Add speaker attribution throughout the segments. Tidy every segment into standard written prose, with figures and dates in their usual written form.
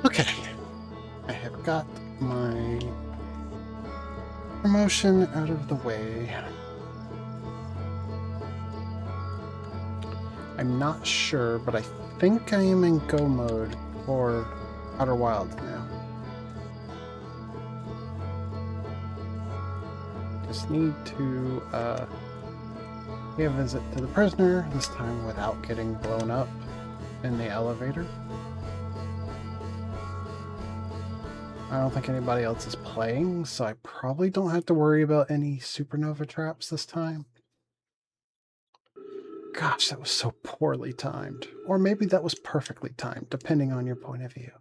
Speaker 1: Okay, I have got my promotion out of the way. I'm not sure, but I think I am in go mode for Outer Wilds now. Just need to pay a visit to the prisoner, this time without getting blown up in the elevator. I don't think anybody else is playing, so I probably don't have to worry about any supernova traps this time. Gosh, that was so poorly timed. Or maybe that was perfectly timed, depending on your point of view.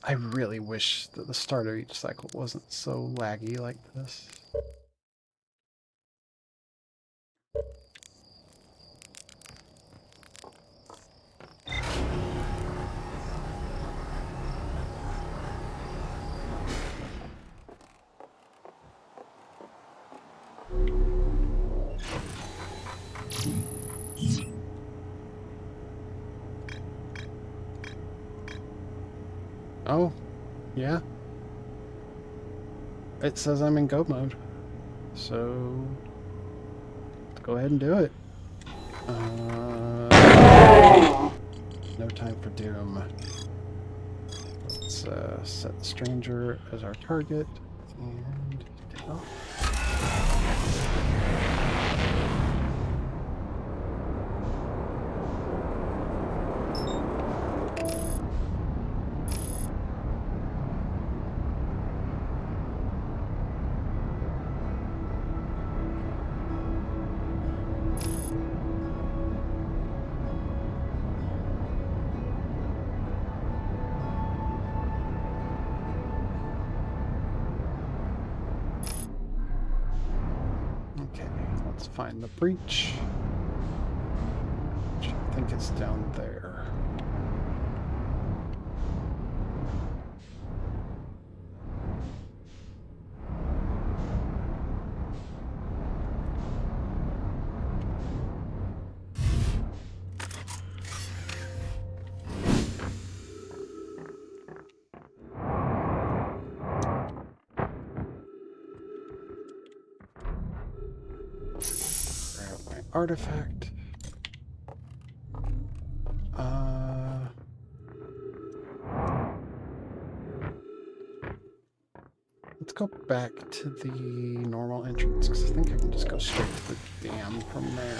Speaker 1: I really wish that the start of each cycle wasn't so laggy like this. Oh, yeah. It says I'm in go mode. So, let's go ahead and do it. No time for doom. Let's set the stranger as our target and take off. Okay, let's find the breach. Which I think it's down there. Artifact. Let's go back to the normal entrance because I think I can just go straight to the dam from there.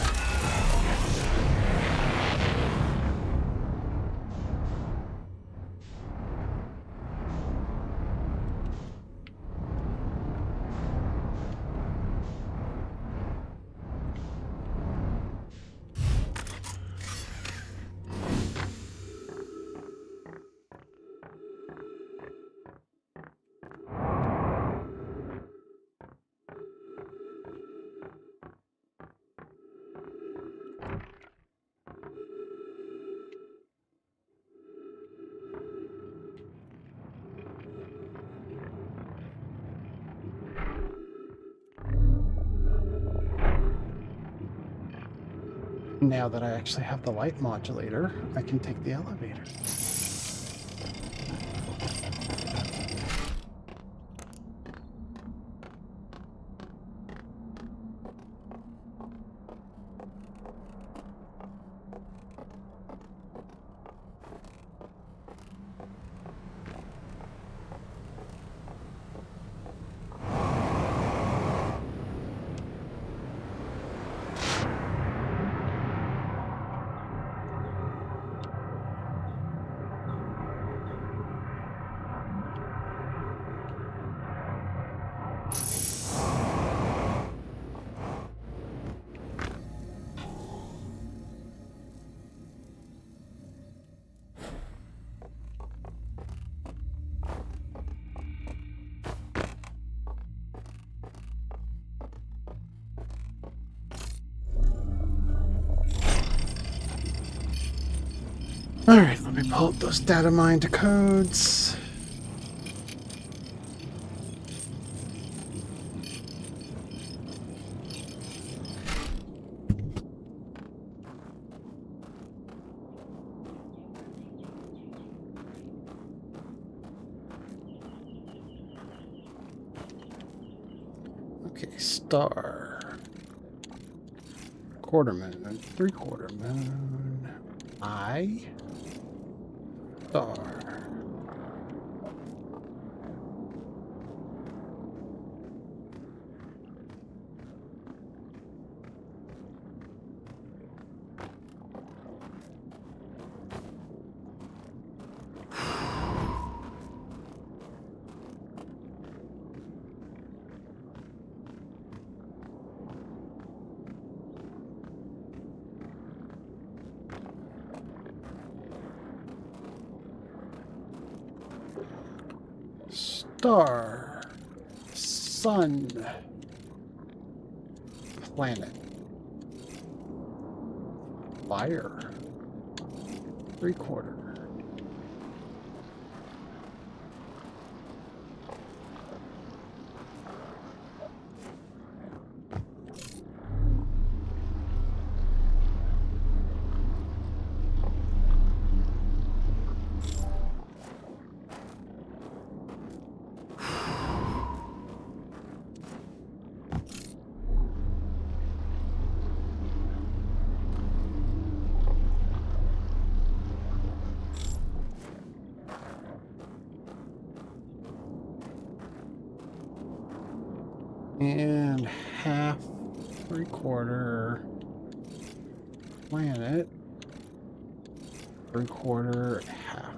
Speaker 1: Now that I actually have the light modulator, I can take the elevator. All right, let Let me pull up those data mined codes. Okay, star. Quarter moon, 3/4 moon. Star. Star, sun, planet, fire, 3/4. And half, 3/4 planet, 3/4 half.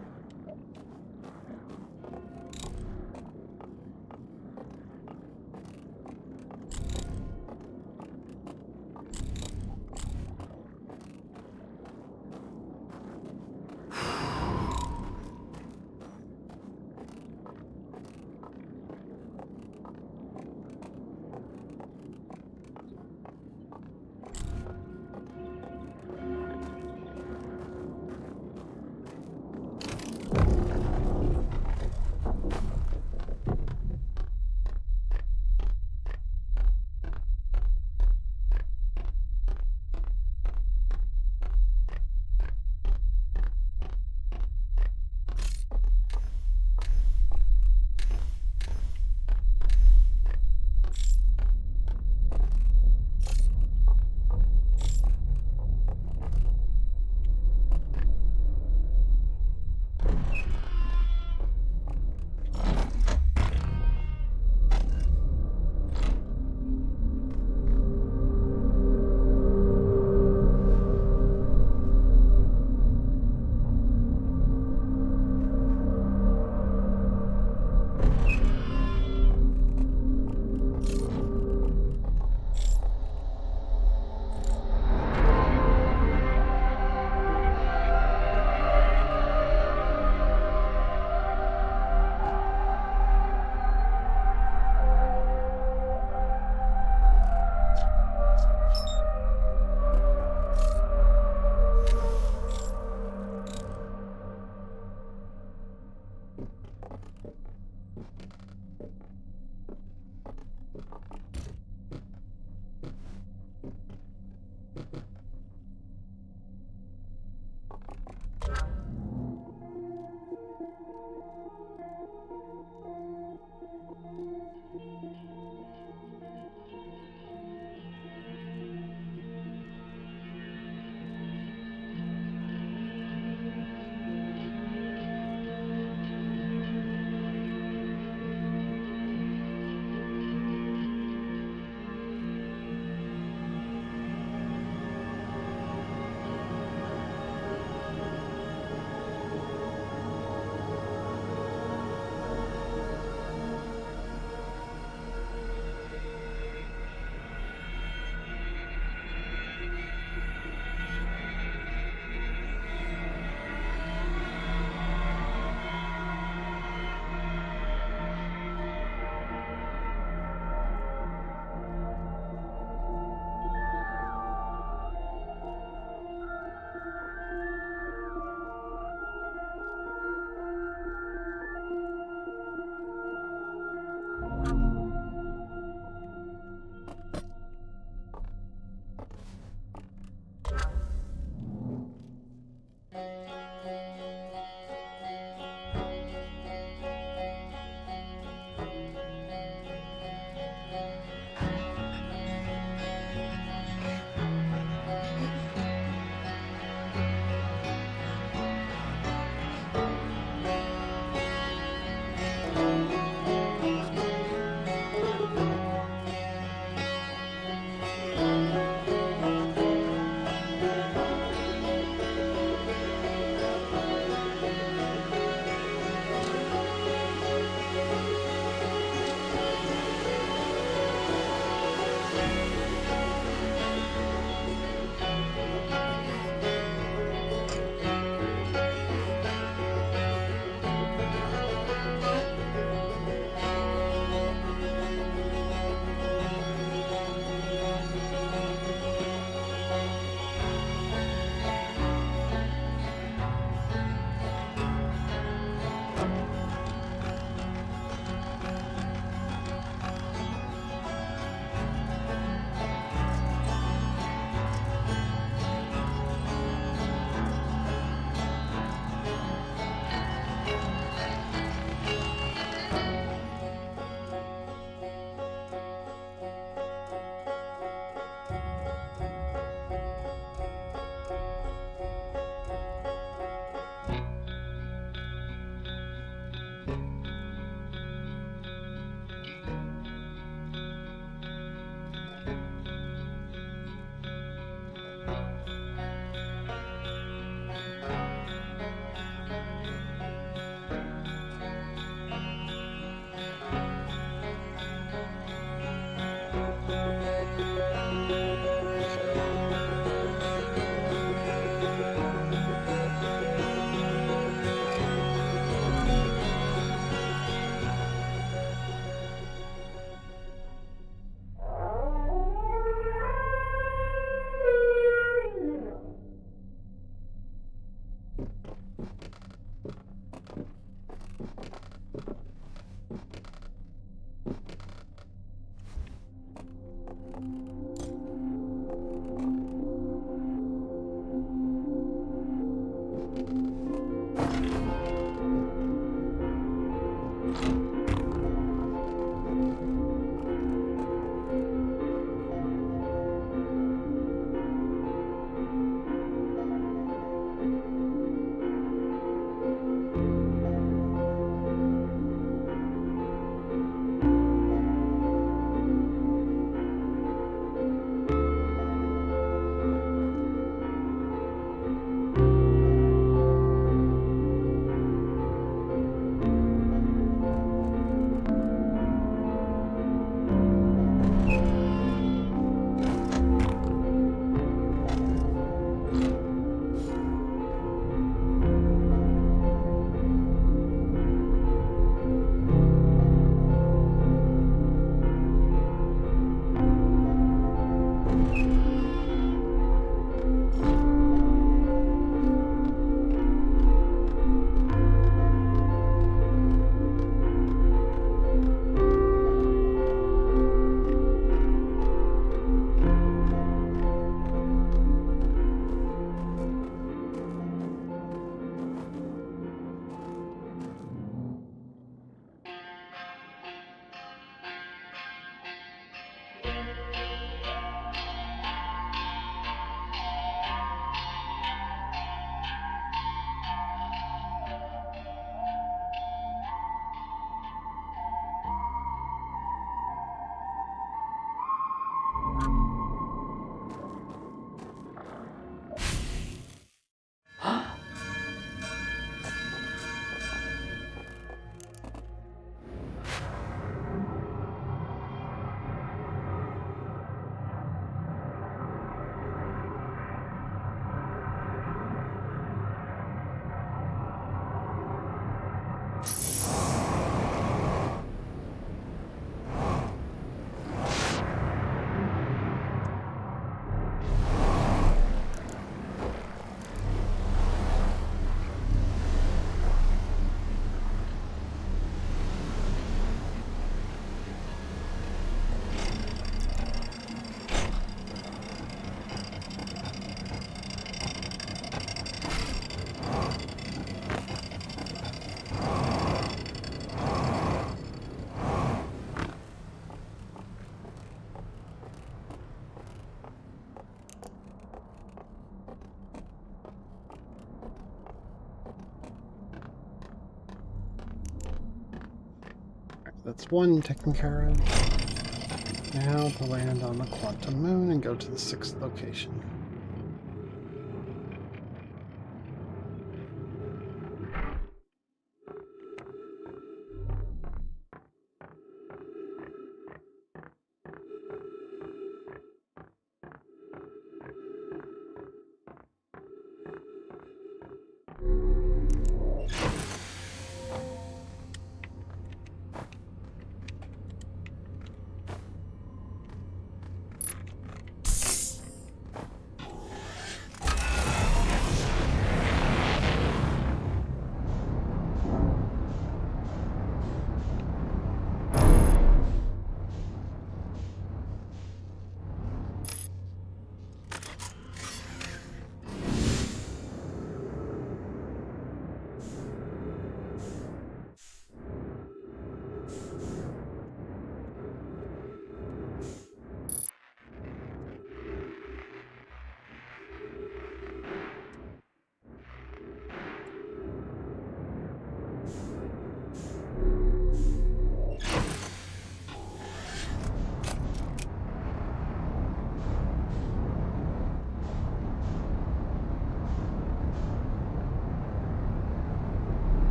Speaker 1: that's one taken care of. Now to land on the quantum moon and go to the 6th location.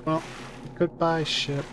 Speaker 1: Well, goodbye, ship.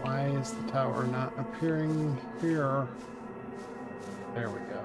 Speaker 1: Why is the tower not appearing here? There we go.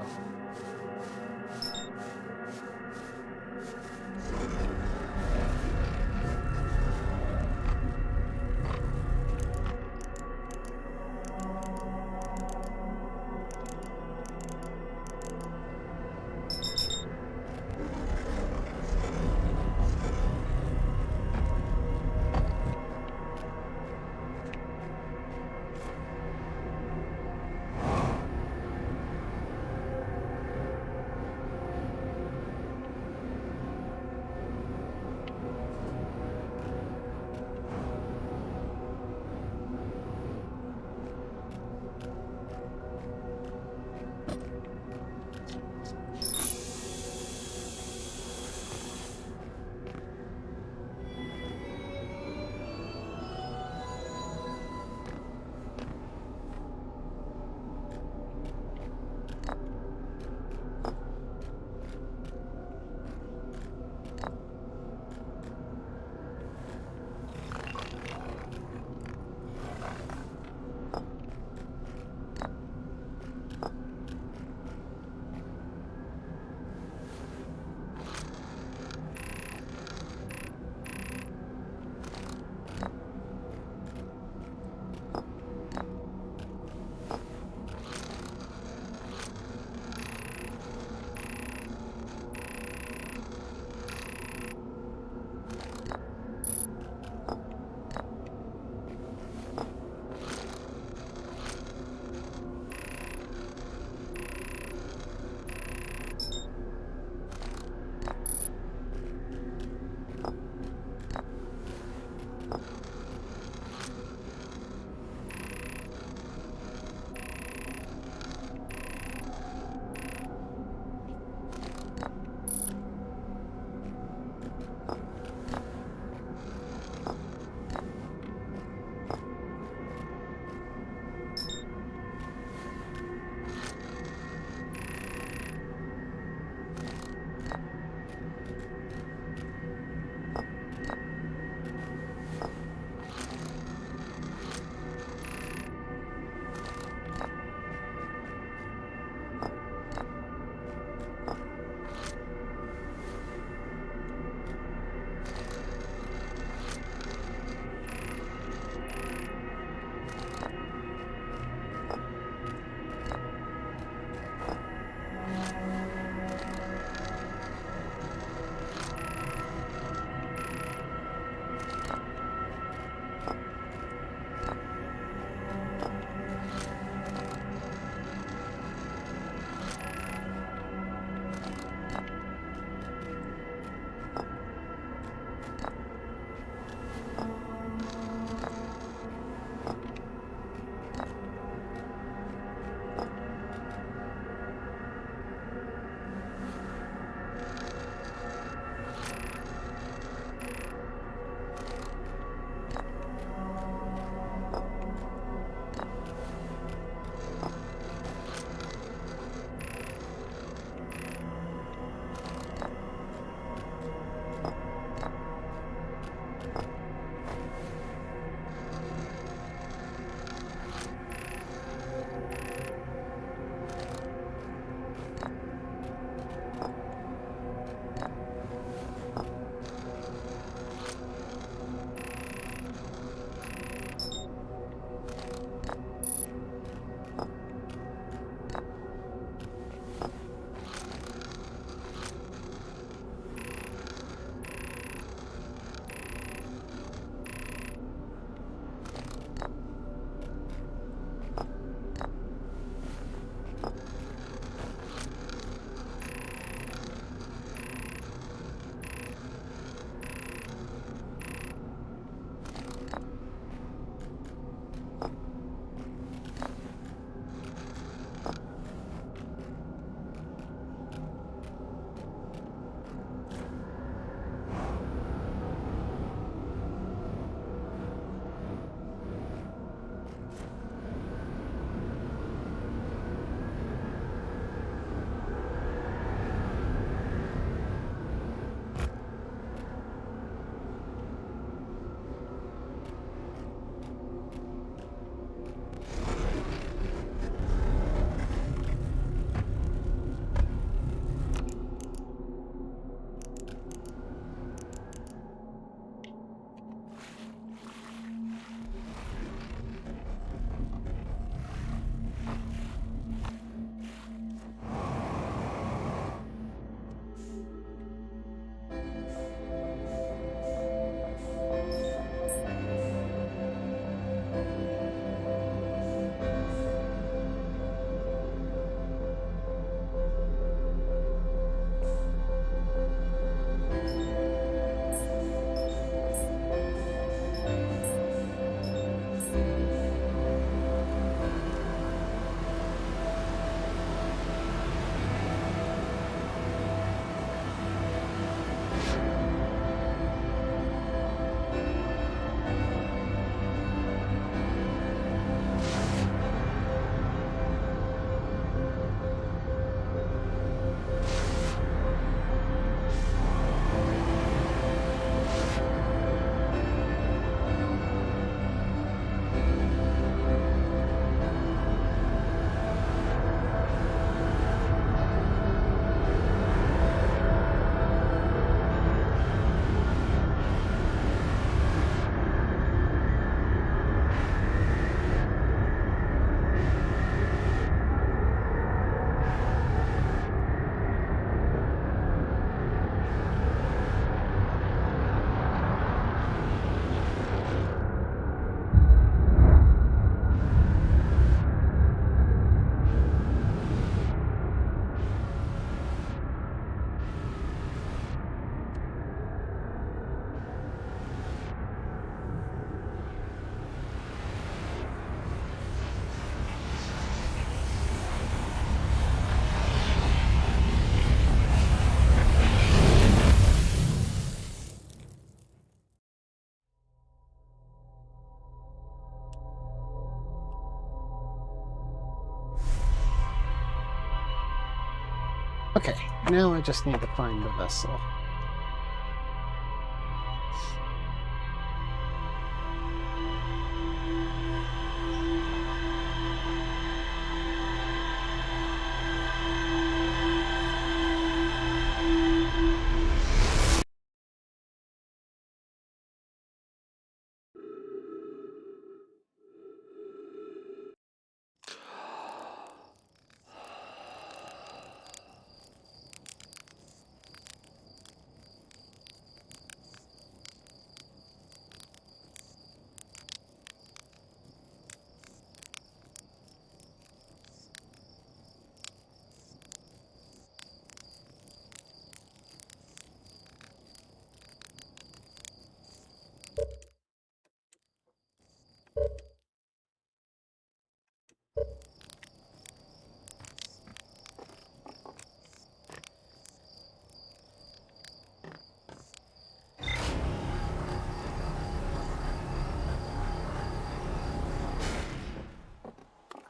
Speaker 1: Okay, now I just need to find the vessel.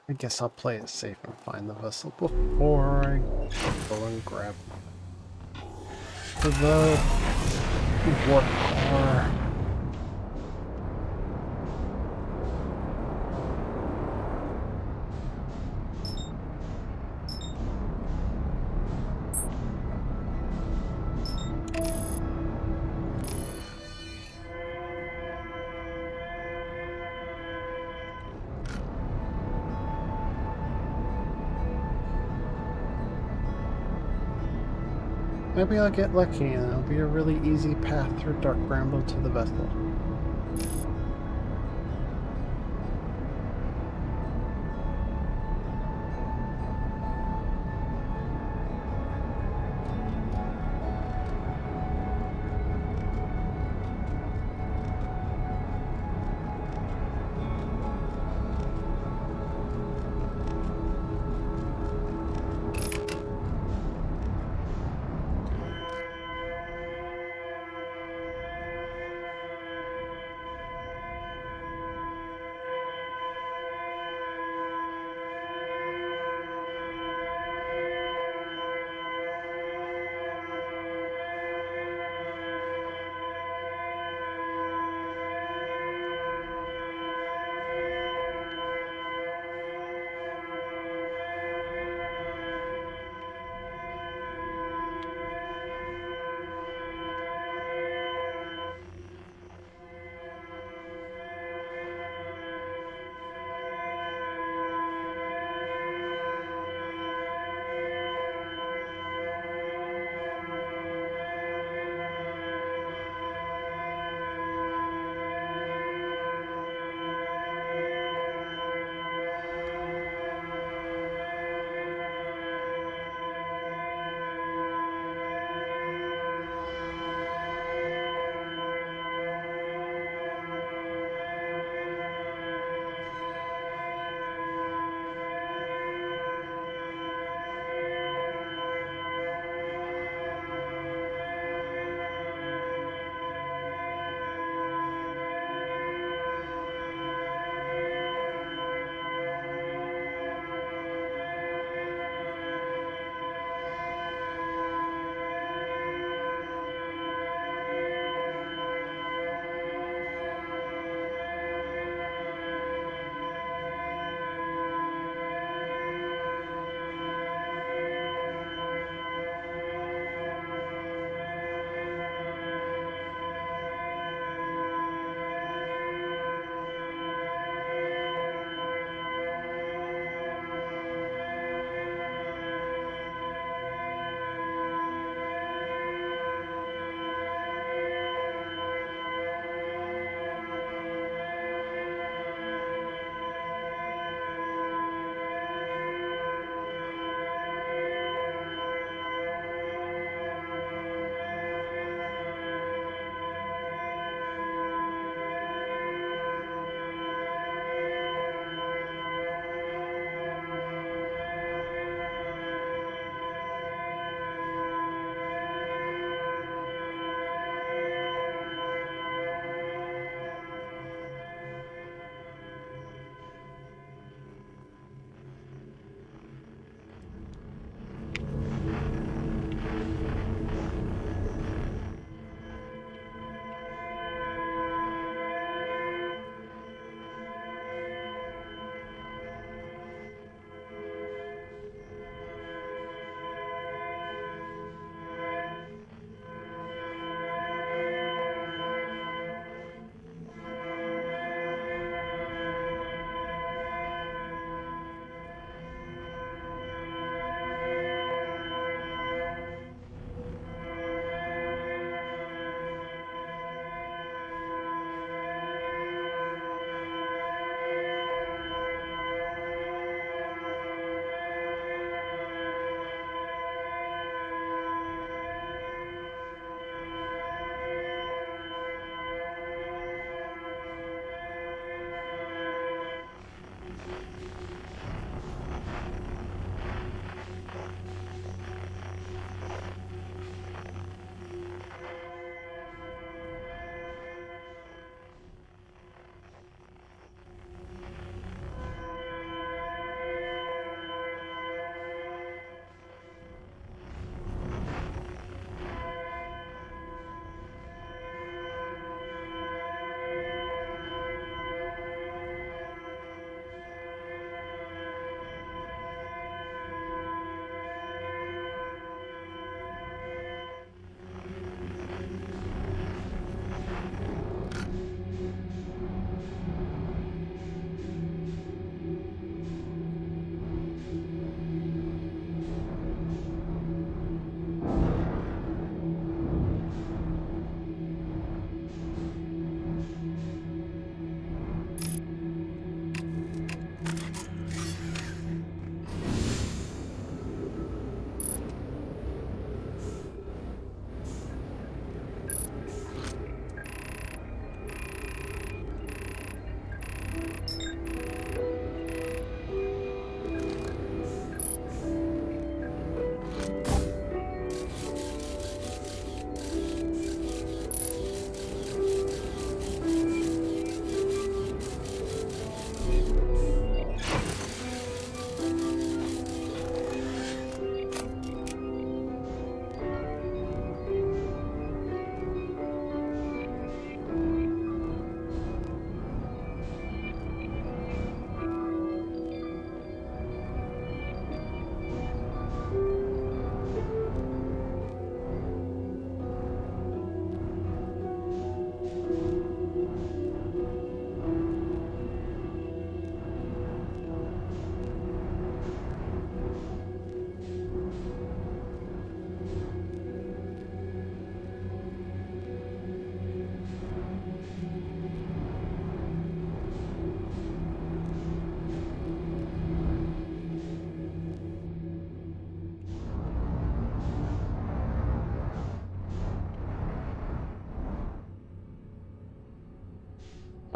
Speaker 1: I guess I'll play it safe and find the vessel before I go and grab the warp core. Maybe I'll get lucky and it'll be a really easy path through Dark Bramble to the vessel.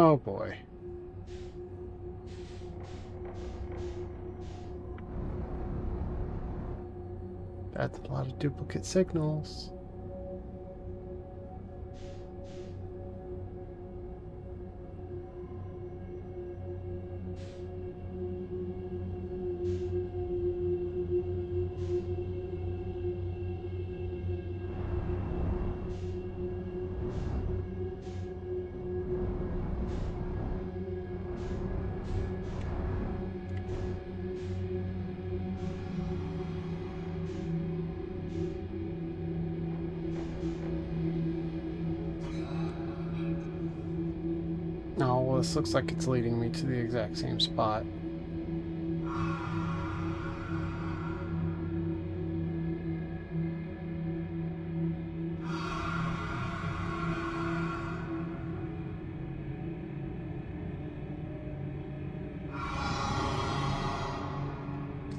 Speaker 1: Oh boy. That's a lot of duplicate signals. Oh, well, this looks like it's leading me to the exact same spot.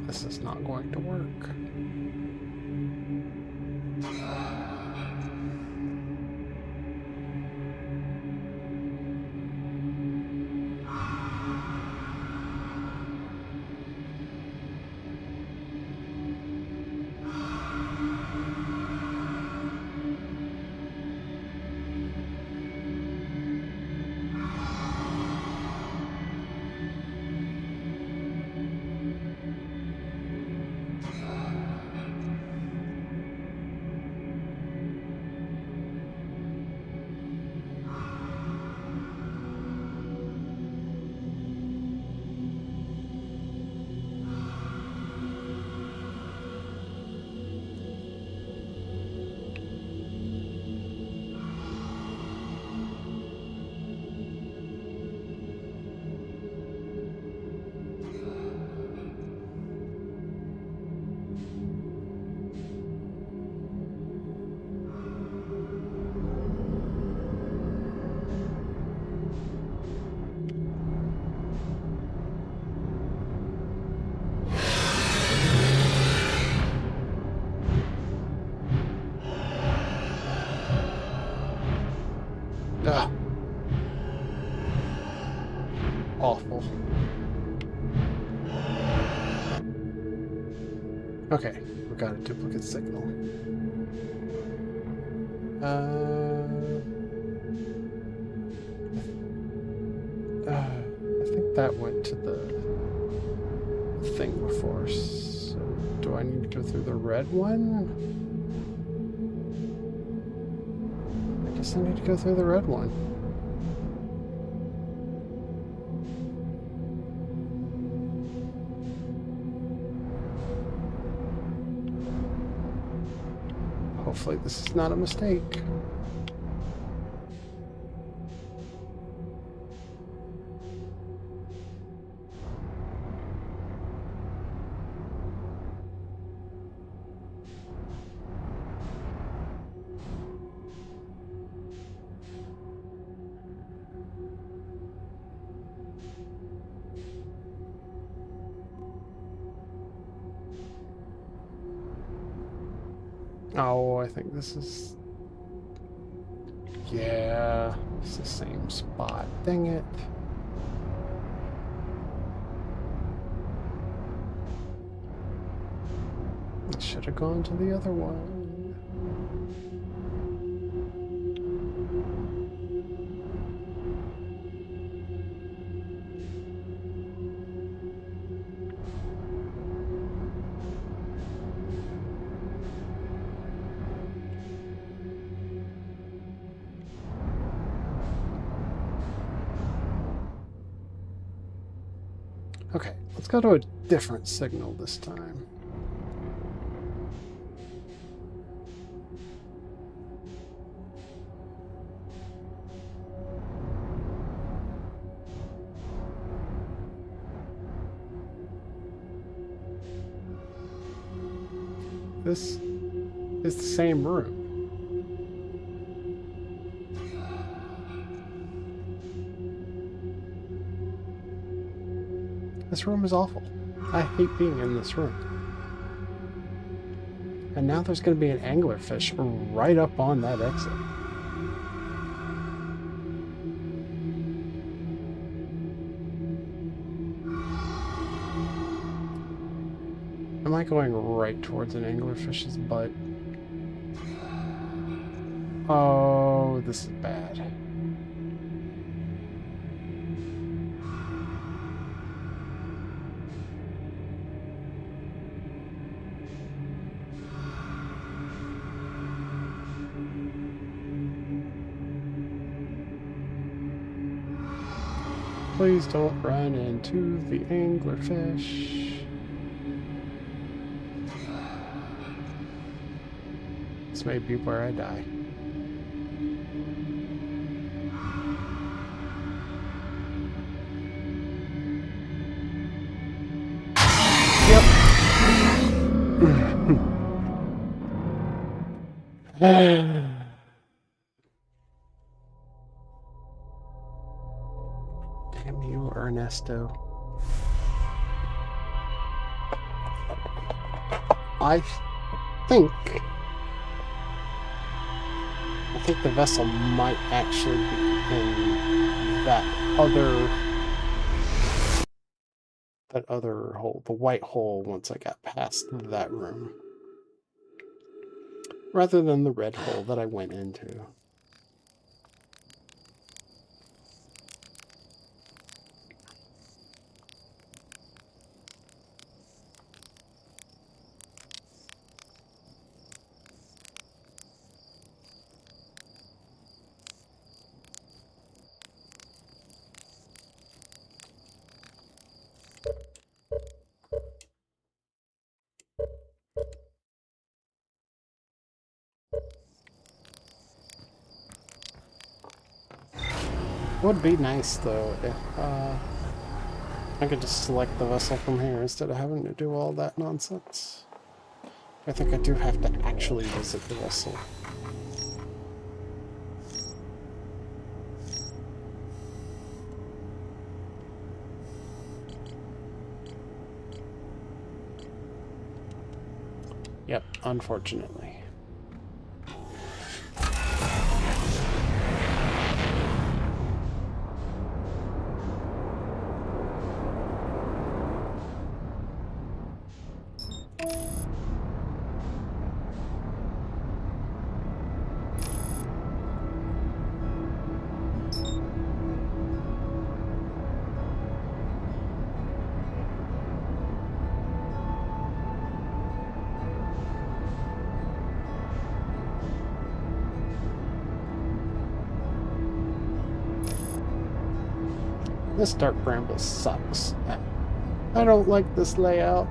Speaker 1: This is not going to work. Ugh. Awful. Okay, we got a duplicate signal. I think that went to the thing before. So, do I need to go through the red one? I guess I need to go through the red one. Hopefully this is not a mistake. Oh, I think this is... Yeah, it's the same spot. Dang it. I should have gone to the other one. Okay, let's go to a different signal this time. This is the same room. This room is awful. I hate being in this room. And now there's going to be an anglerfish right up on that exit. Am I going right towards an anglerfish's butt? Oh, this is bad. Please don't run into the anglerfish. This may be where I die. Yep. Damn you, Ernesto. I think the vessel might actually be in that other hole, the white hole, once I got past that room, rather than the red hole that I went into. It would be nice, though, if I could just select the vessel from here instead of having to do all that nonsense. I think I do have to actually visit the vessel. Yep, unfortunately. This dark bramble sucks. I don't like this layout.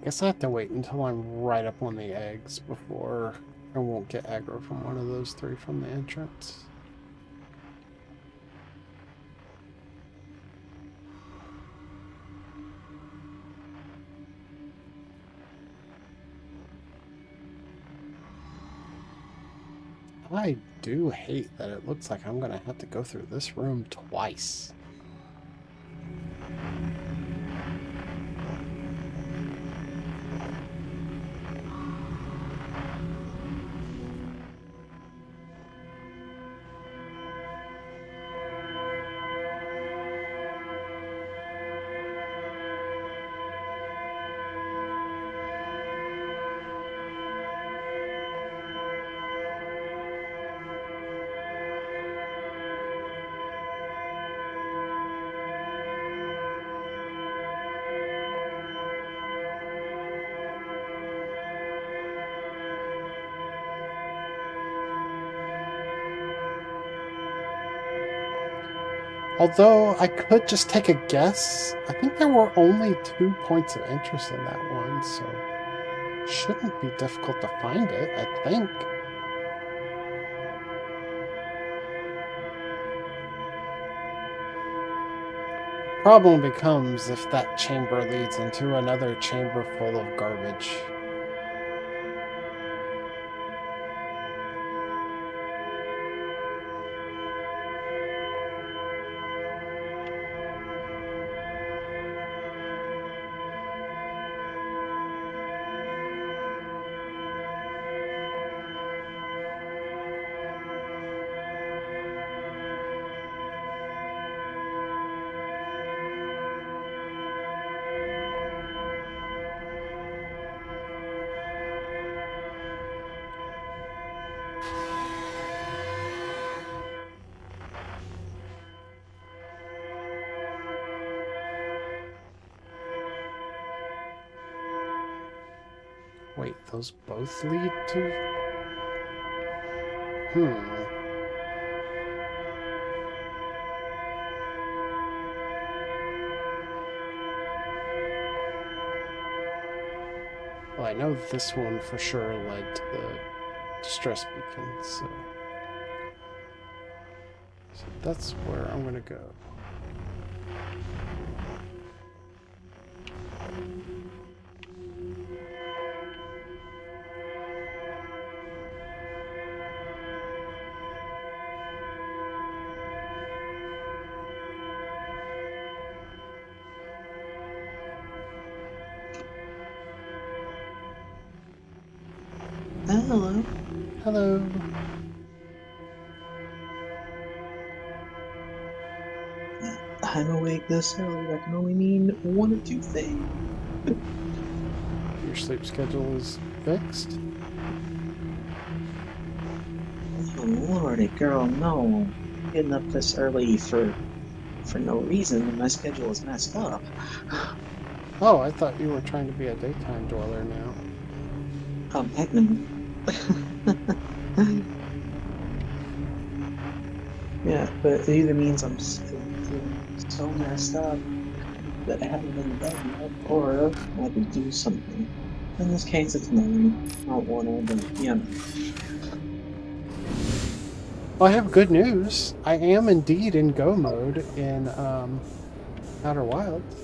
Speaker 1: Guess I have to wait until I'm right up on the eggs before I won't get aggro from one of those three from the entrance. I do hate that it looks like I'm gonna have to go through this room twice. Although I could just take a guess, I think there were only 2 points of interest in that one, so shouldn't be difficult to find it, I think. Problem becomes if that chamber leads into another chamber full of garbage. Wait, those both lead to... Well, I know this one for sure led to the distress beacon, so that's where I'm gonna go.
Speaker 2: Hello.
Speaker 1: Hello.
Speaker 2: I'm awake this early. That can only mean one of two things.
Speaker 1: Your sleep schedule is fixed?
Speaker 2: Oh, lordy, girl, no. I'm getting up this early for no reason, and my schedule is messed up.
Speaker 1: Oh, I thought you were trying to be a daytime dweller now.
Speaker 2: Heck no. Yeah, but it either means I'm so messed up that I haven't been in bed yet, or I have to do something. In this case, it's nothing. Not one, but yeah.
Speaker 1: Well, I have good news. I am indeed in go mode in Outer Wilds.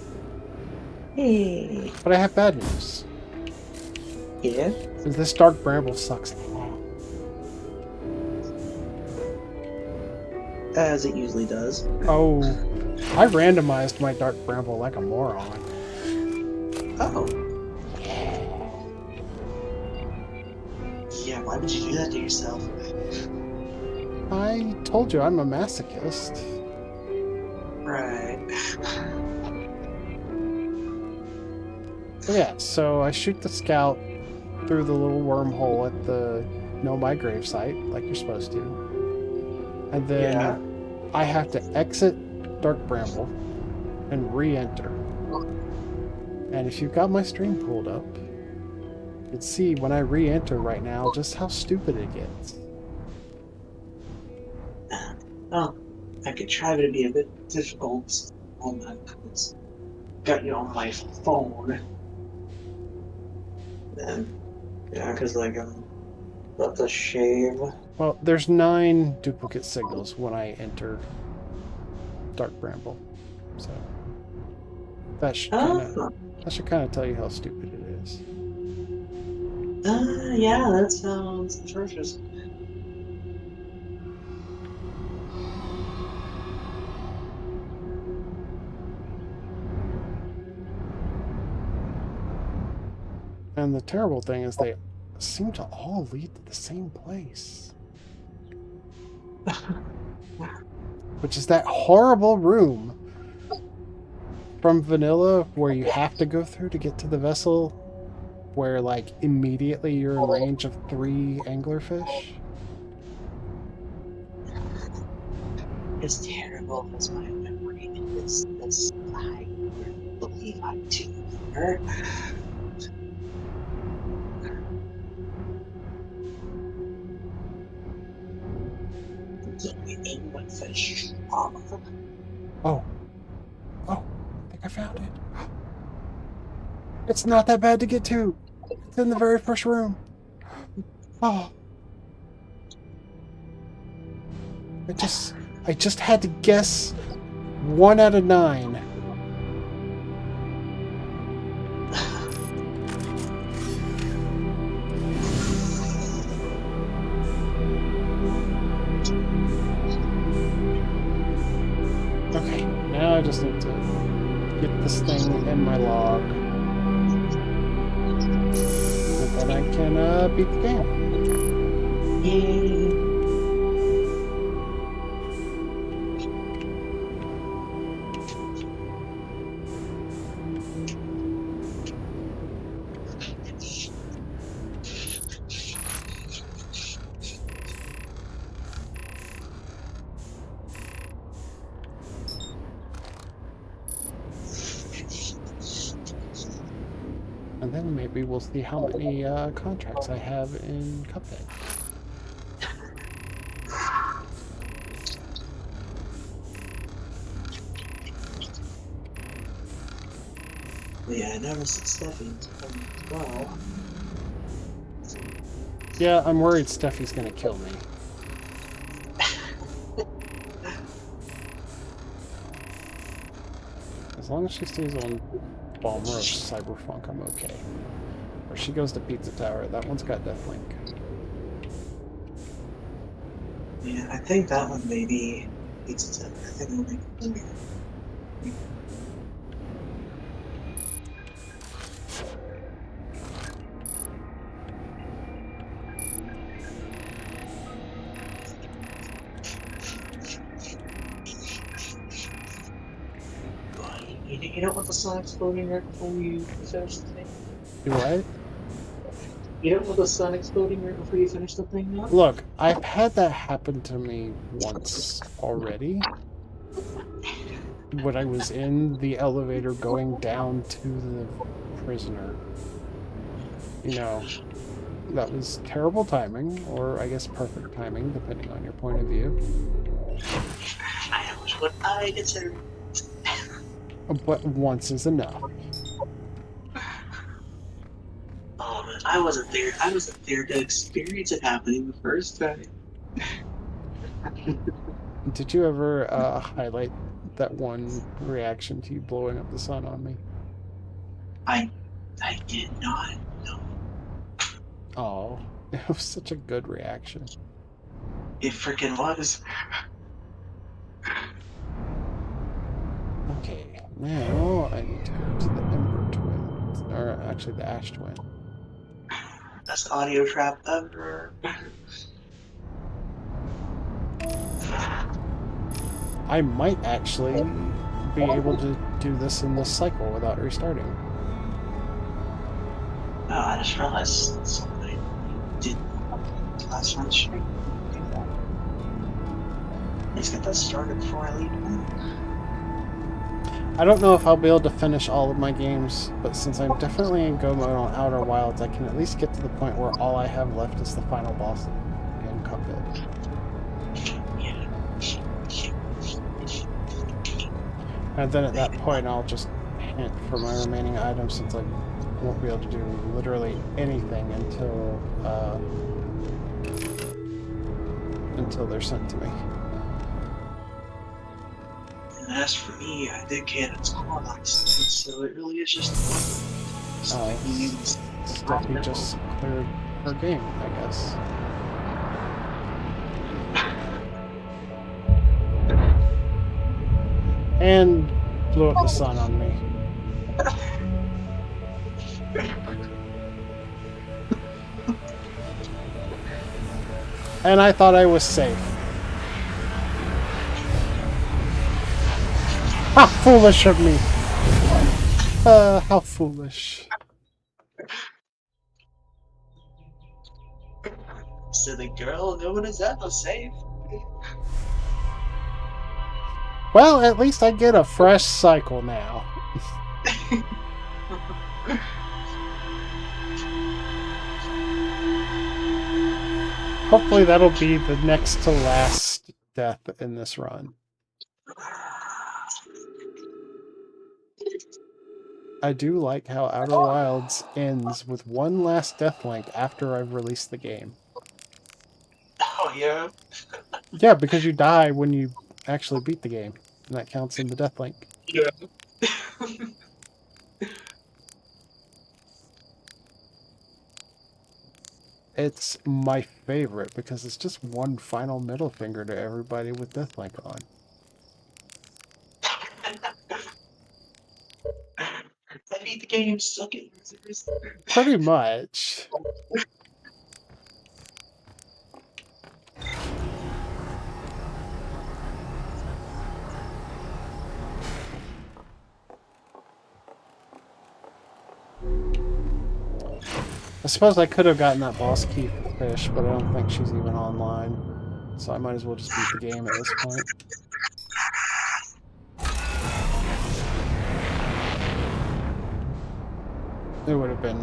Speaker 2: Hey.
Speaker 1: But I have bad news.
Speaker 2: Yeah?
Speaker 1: This dark bramble sucks.
Speaker 2: As it usually does.
Speaker 1: Oh, I randomized my dark bramble like a moron.
Speaker 2: Oh. Yeah, why would you do that to yourself?
Speaker 1: I told you I'm a masochist.
Speaker 2: Right.
Speaker 1: Yeah, so I shoot the scout through the little wormhole at the Know My Grave site, like you're supposed to. And then I have to exit Dark Bramble and re-enter. And if you've got my stream pulled up, you can see when I re-enter right now just how stupid it gets.
Speaker 2: Oh, I could try to be a bit difficult on that because got you on my phone. And yeah, because like I'm about to shave.
Speaker 1: Well, there's 9 duplicate signals when I enter Dark Bramble, so that should kind of tell you how stupid it is.
Speaker 2: Yeah, that sounds atrocious.
Speaker 1: And the terrible thing is they seem to all lead to the same place. Which is that horrible room from Vanilla where you have to go through to get to the vessel, where like immediately you're in range of 3 anglerfish.
Speaker 2: As terrible as my memory is, this I believe I do remember. The anglerfish.
Speaker 1: Oh, I think I found it. It's not that bad to get to. It's in the very first room. Oh. I just had to guess 1 out of 9. Okay, now I just need to get this thing in my log. And then I can beat the game.
Speaker 2: Yay!
Speaker 1: And then maybe we'll see how many contracts I have in Cuphead.
Speaker 2: Yeah, I noticed that Steffi's coming as well.
Speaker 1: Yeah, I'm worried Steffi's gonna kill me. As long as she stays on Bomb Rush Cyberpunk, I'm okay. Or she goes to Pizza Tower, that one's got Deathlink.
Speaker 2: Yeah, I think that one may be Pizza Tower. I think it'll make it movie. You don't want the sun exploding right before you finish the thing?
Speaker 1: Do what?
Speaker 2: You don't want the sun exploding right before you finish the thing now?
Speaker 1: Look, I've had that happen to me once already. When I was in the elevator going down to the prisoner. You know, that was terrible timing, or I guess perfect timing, depending on your point of view.
Speaker 2: That was what I consider.
Speaker 1: But once is enough.
Speaker 2: Oh man, I wasn't there. I wasn't there to experience it happening the first time.
Speaker 1: Did you ever highlight that one reaction to you blowing up the sun on me?
Speaker 2: I did not know.
Speaker 1: Oh, it was such a good reaction.
Speaker 2: It freaking was.
Speaker 1: Okay, now I need to go to the Ember Twins, or actually the Ash Twin.
Speaker 2: Best audio trap ever.
Speaker 1: I might actually be able to do this in this cycle without restarting.
Speaker 2: Oh, I just realized something I did last night's stream. Let's get that started before I leave.
Speaker 1: I don't know if I'll be able to finish all of my games, but since I'm definitely in go mode on Outer Wilds, I can at least get to the point where all I have left is the final boss in Cuphead.
Speaker 2: Yeah.
Speaker 1: And then at that point, I'll just hint for my remaining items, since I won't be able to do literally anything until they're sent to me.
Speaker 2: And as for me, I did Cannon's Core last night, so it really is just
Speaker 1: Steffi just cleared her game, I guess. And blew up the sun on me. And I thought I was safe. How foolish of me! How foolish.
Speaker 2: Silly girl, no one is ever safe.
Speaker 1: Well, at least I get a fresh cycle now. Hopefully that'll be the next to last death in this run. I do like how Outer Wilds ends with one last death link after I've released the game.
Speaker 2: Oh, yeah?
Speaker 1: Yeah, because you die when you actually beat the game, and that counts in the death link.
Speaker 2: Yeah.
Speaker 1: It's my favorite because it's just one final middle finger to everybody with Deathlink on.
Speaker 2: I beat the game, suck it, losers.
Speaker 1: Pretty much. I suppose I could have gotten that boss key for Fish, but I don't think she's even online. So I might as well just beat the game at this point. It would have been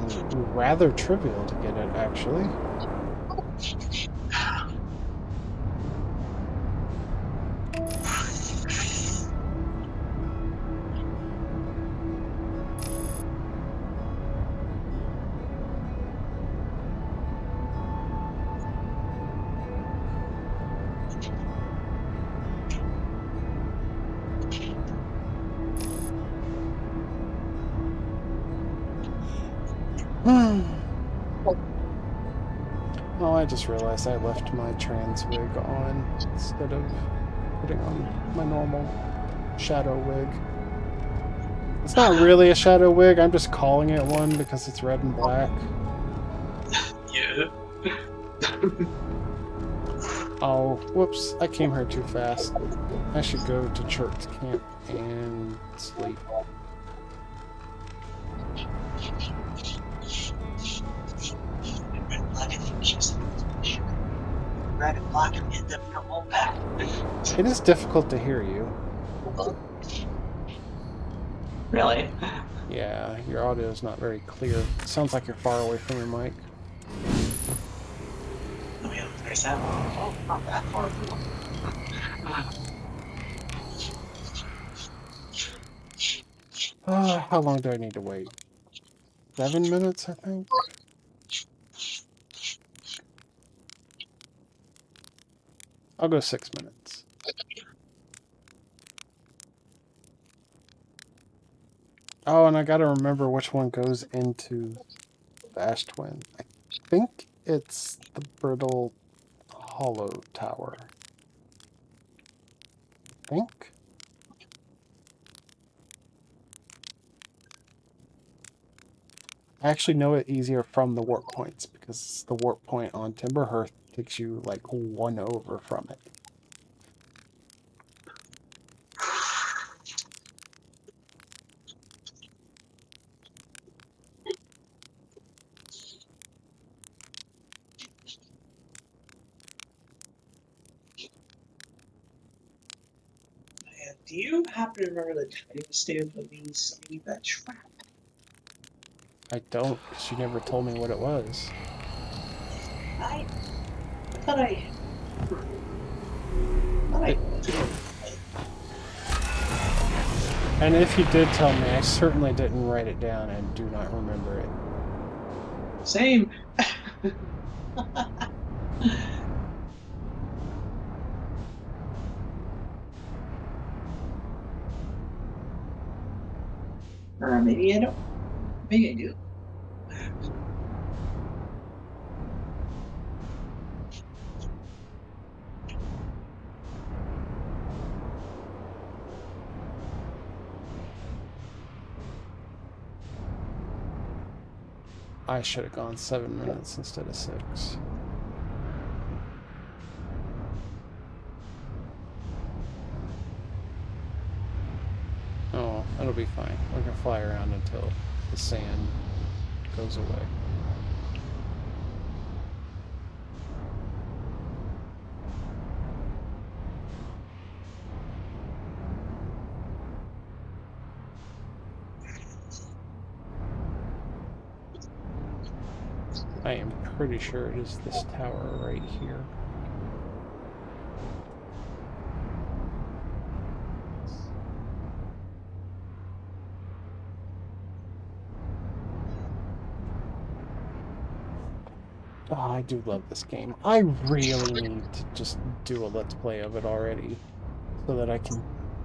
Speaker 1: rather trivial to get it, actually. Oh, I just realized I left my trans wig on instead of putting on my normal shadow wig. It's not really a shadow wig, I'm just calling it one because it's red and black.
Speaker 2: Yeah.
Speaker 1: Oh, whoops, I came here too fast. I should go to church camp and sleep.
Speaker 2: Red and black and end up in a whole pack.
Speaker 1: It is difficult to hear you.
Speaker 2: Really?
Speaker 1: Yeah, your audio is not very clear. It sounds like you're far away from your mic.
Speaker 2: Oh yeah, there's that one. Oh, not that far.
Speaker 1: How long do I need to wait? 7 minutes, I think? I'll go 6 minutes. Oh, and I gotta remember which one goes into the Ash Twin. I think it's the Brittle Hollow Tower. I think? I actually know it easier from the warp points, because the warp point on Timberhearth takes you like 1 over from it.
Speaker 2: Do you happen to remember the timestamp of me setting that trap?
Speaker 1: I don't, because you never told me what it was.
Speaker 2: I thought I
Speaker 1: And if you did tell me, I certainly didn't write it down and do not remember it.
Speaker 2: Same. Or maybe I don't. Maybe I do.
Speaker 1: I should have gone 7 minutes instead of 6. Oh, that'll be fine. We can fly around until the sand goes away. I am pretty sure it is this tower right here. Oh, I do love this game. I really need to just do a Let's Play of it already so that I can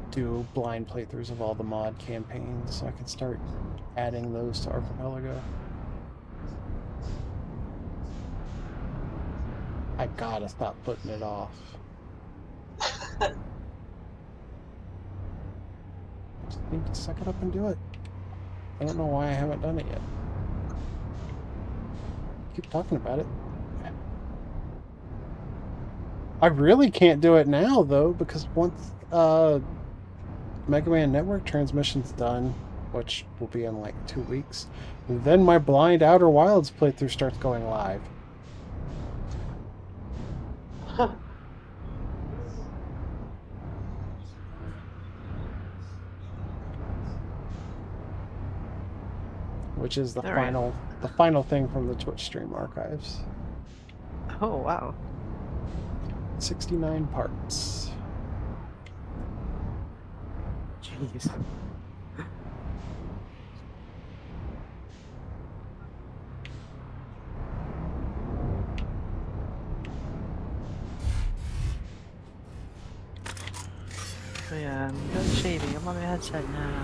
Speaker 1: do blind playthroughs of all the mod campaigns so I can start adding those to Archipelago. I gotta stop putting it off. I just need to suck it up and do it. I don't know why I haven't done it yet. Keep talking about it. I really can't do it now, though, because once Mega Man Network transmission's done, which will be in like 2 weeks, then my Blind Outer Wilds playthrough starts going live. Which is the final thing from the Twitch stream archives.
Speaker 3: Oh, wow.
Speaker 1: 69 parts.
Speaker 3: Jeez. Oh yeah, I'm done shaving. I'm on my headset now.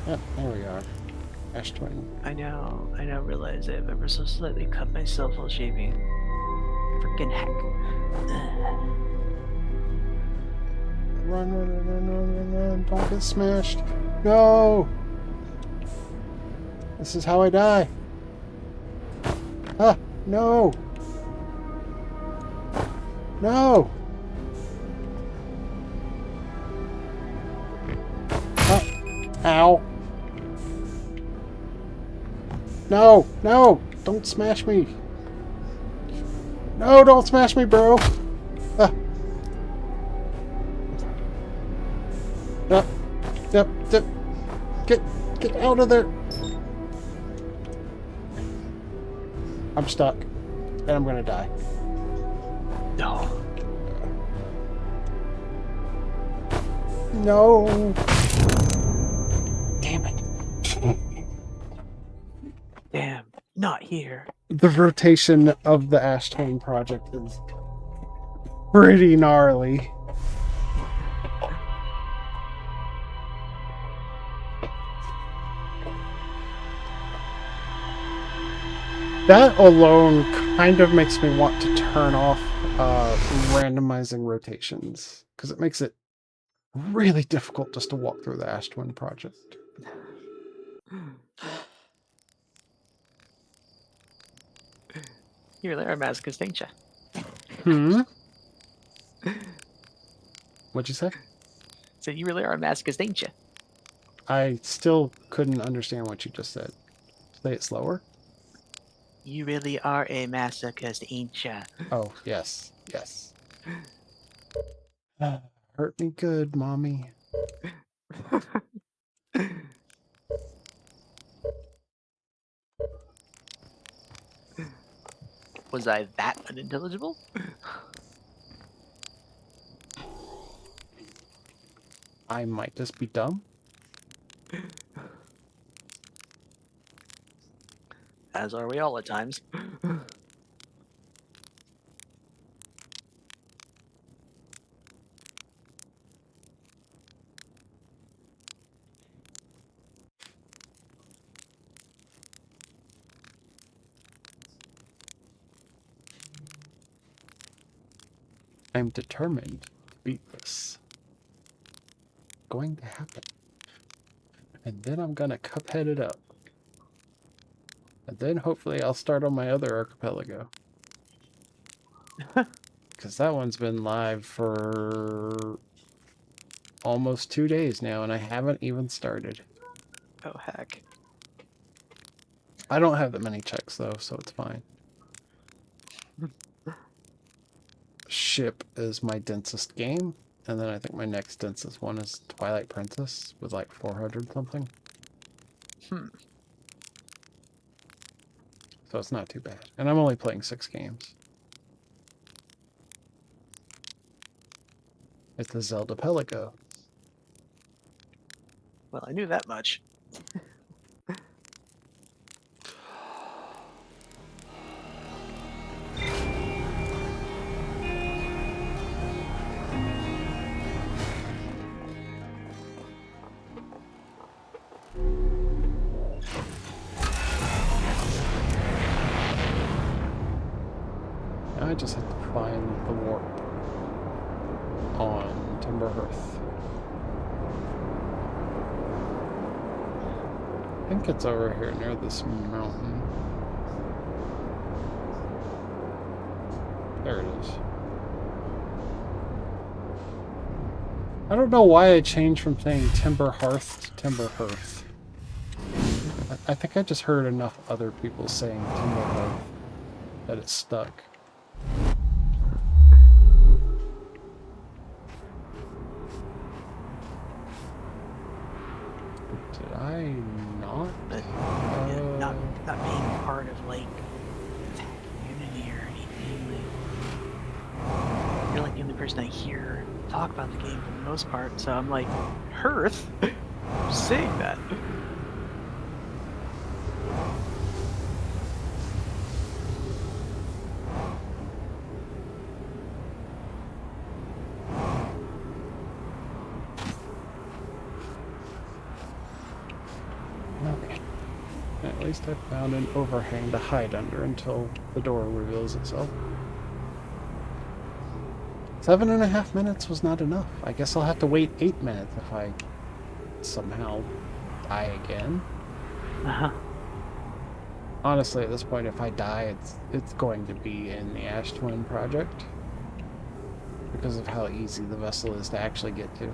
Speaker 1: Yep, there we are. Ash Twin.
Speaker 3: I now realize I've ever so slightly cut myself while shaving. Freaking heck.
Speaker 1: Run, run, run, run, run, run, run. Don't get smashed. No! This is how I die. Ah, no! No! Ah, ow. No! No! Don't smash me! No, don't smash me, bro! Ah. Yep, yep, yep. Get out of there! I'm stuck. And I'm gonna die.
Speaker 3: No.
Speaker 1: No! Damn it.
Speaker 3: Damn, not here.
Speaker 1: The rotation of the Ash Twin project is pretty gnarly. That alone kind of makes me want to turn off randomizing rotations, because it makes it really difficult just to walk through the Ash Twin project.
Speaker 3: You really are a masochist, ain't ya?
Speaker 1: Hmm? What'd you say?
Speaker 3: So you really are a masochist, ain't ya?
Speaker 1: I still couldn't understand what you just said. Say it slower.
Speaker 3: You really are a masochist, ain't ya?
Speaker 1: Oh, yes. Yes. Hurt me good, mommy.
Speaker 3: Was I that unintelligible?
Speaker 1: I might just be dumb.
Speaker 3: As are we all at times.
Speaker 1: I'm determined to beat this. Going to happen. And then I'm gonna cuphead it up. And then hopefully I'll start on my other archipelago. Because that one's been live for almost 2 days now, and I haven't even started.
Speaker 3: Oh, heck.
Speaker 1: I don't have that many checks, though, so it's fine. Ship is my densest game, and then I think my next densest one is Twilight Princess with like 400 something. So it's not too bad. And I'm only playing 6 games. It's the Zelda-pelago.
Speaker 3: Well, I knew that much.
Speaker 1: Now I just have to find the warp on Timber Hearth. I think it's over here near this mountain. There it is. I don't know why I changed from saying Timber Hearth to Timber Hearth. I think I just heard enough other people saying Timber Hearth that it stuck. Did I not?
Speaker 3: Yeah, not being part of like the community or anything. Like, you're like the only person I hear talk about the game for the most part. So I'm like, Hearth, saying that.
Speaker 1: Okay. At least I found an overhang to hide under until the door reveals itself. 7.5 minutes was not enough. I guess I'll have to wait 8 minutes if I somehow die again.
Speaker 3: Uh-huh.
Speaker 1: Honestly, at this point, if I die, it's going to be in the Ash Twin project because of how easy the vessel is to actually get to.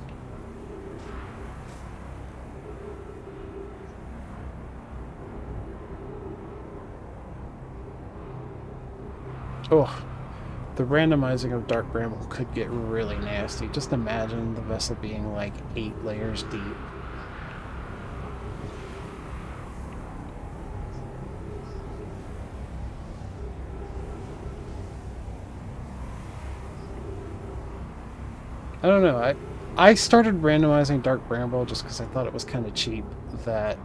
Speaker 1: Oh, the randomizing of Dark Bramble could get really nasty. Just imagine the vessel being like 8 layers deep. I don't know. I started randomizing Dark Bramble just because I thought it was kind of cheap that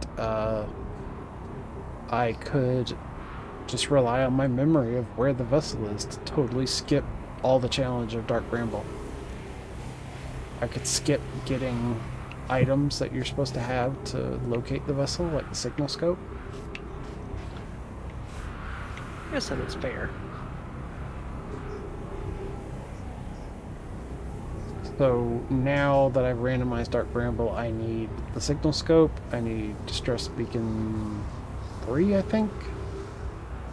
Speaker 1: I could just rely on my memory of where the vessel is to totally skip all the challenge of Dark Bramble. I could skip getting items that you're supposed to have to locate the vessel, like the signal scope.
Speaker 3: I guess that is fair.
Speaker 1: So now that I've randomized Dark Bramble, I need the signal scope, I need Distress Beacon 3, I think,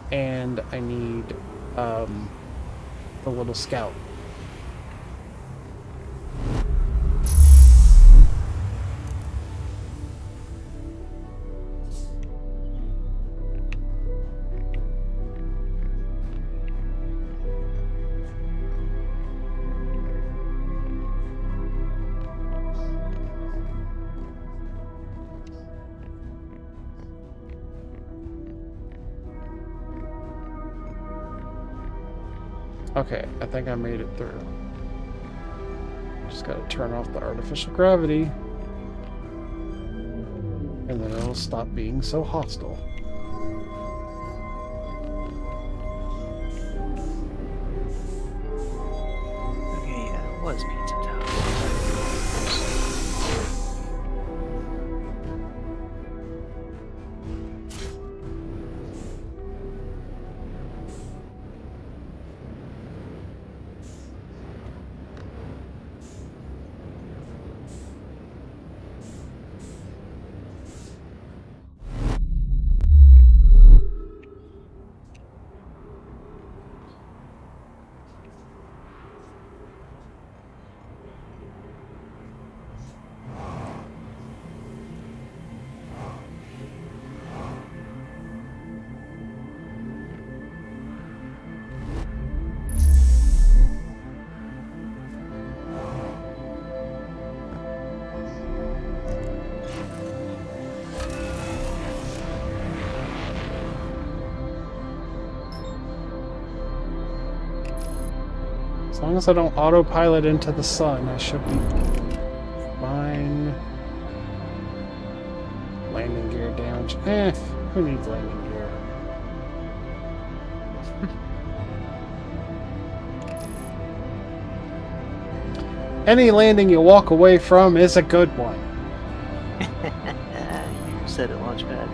Speaker 1: and I need the little scout. Okay, I think I made it through. Just gotta turn off the artificial gravity. And then it'll stop being so hostile.
Speaker 3: Okay, yeah, it was Pizza Town.
Speaker 1: As long as I don't autopilot into the sun, I should be fine. Landing gear damage. Who needs landing gear? Any landing you walk away from is a good one.
Speaker 3: You said it, Launchpad.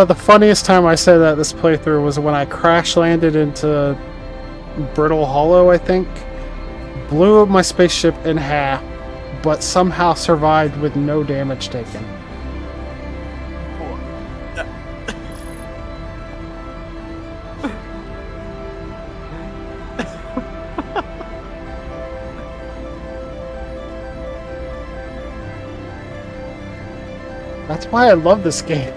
Speaker 1: The funniest time I said that this playthrough was when I crash landed into Brittle Hollow, I think. Blew my spaceship in half, but somehow survived with no damage taken. That's why I love this game.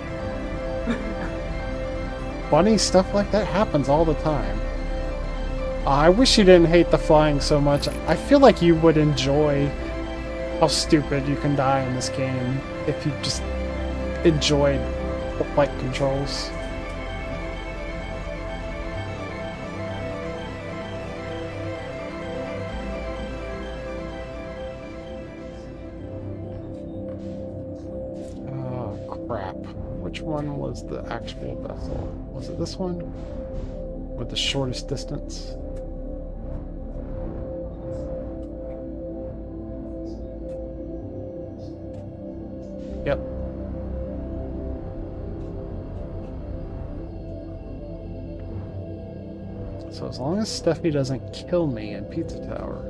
Speaker 1: Funny stuff like that happens all the time. I wish you didn't hate the flying so much. I feel like you would enjoy how stupid you can die in this game if you just enjoyed the flight controls. Crap. Which one was the actual vessel? Was it this one? With the shortest distance? Yep. So as long as Steffi doesn't kill me in Pizza Tower,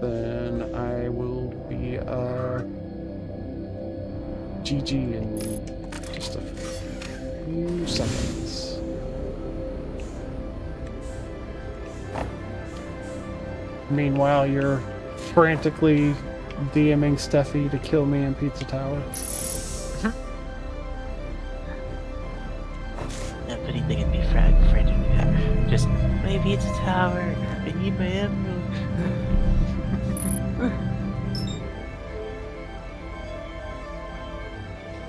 Speaker 1: then I will be, GG in just a few seconds. Meanwhile, you're frantically DMing Steffi to kill me in Pizza Tower.
Speaker 3: If anything, it'd be frantic. Just my Pizza Tower. I need my emerald.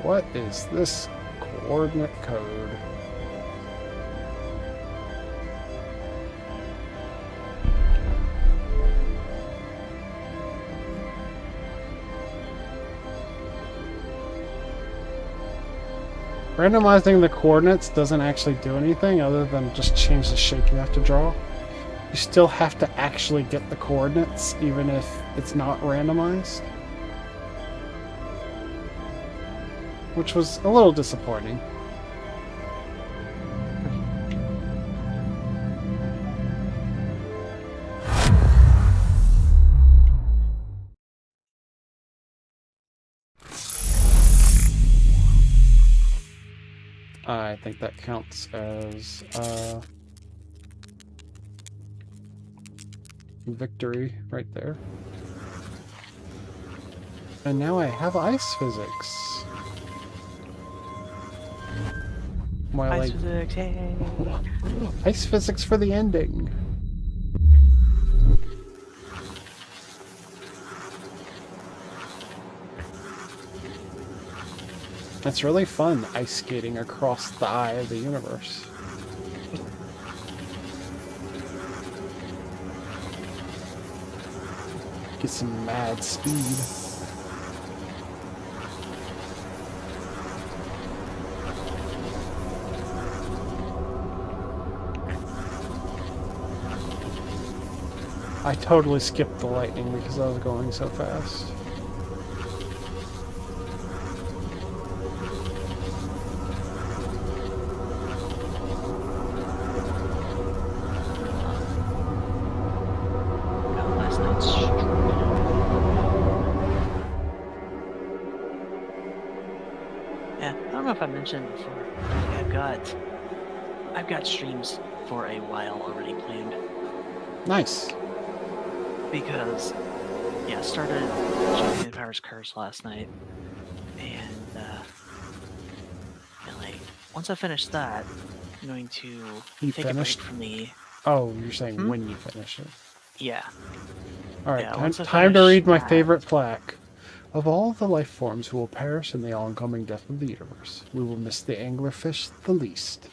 Speaker 1: What is this coordinate code? Randomizing the coordinates doesn't actually do anything other than just change the shape you have to draw. You still have to actually get the coordinates even if it's not randomized. Which was a little disappointing. I think that counts as victory right there. And now I have ice physics.
Speaker 3: Ice physics, hey.
Speaker 1: Ice physics for the ending. It's really fun ice skating across the eye of the universe. Get some mad speed. I totally skipped the lightning because I was going so fast.
Speaker 3: Yeah, I don't know if I mentioned before. I've got streams for a while already planned.
Speaker 1: Nice.
Speaker 3: Because, yeah, I started Champion Empire's Curse last night, and like, once I finish that, I'm going to take a break from the...
Speaker 1: Oh, you're saying when you finish it.
Speaker 3: Yeah.
Speaker 1: Alright,
Speaker 3: Yeah,
Speaker 1: time to read my favorite plaque. Of all the life forms who will perish in the oncoming death of the universe, we will miss the anglerfish the least.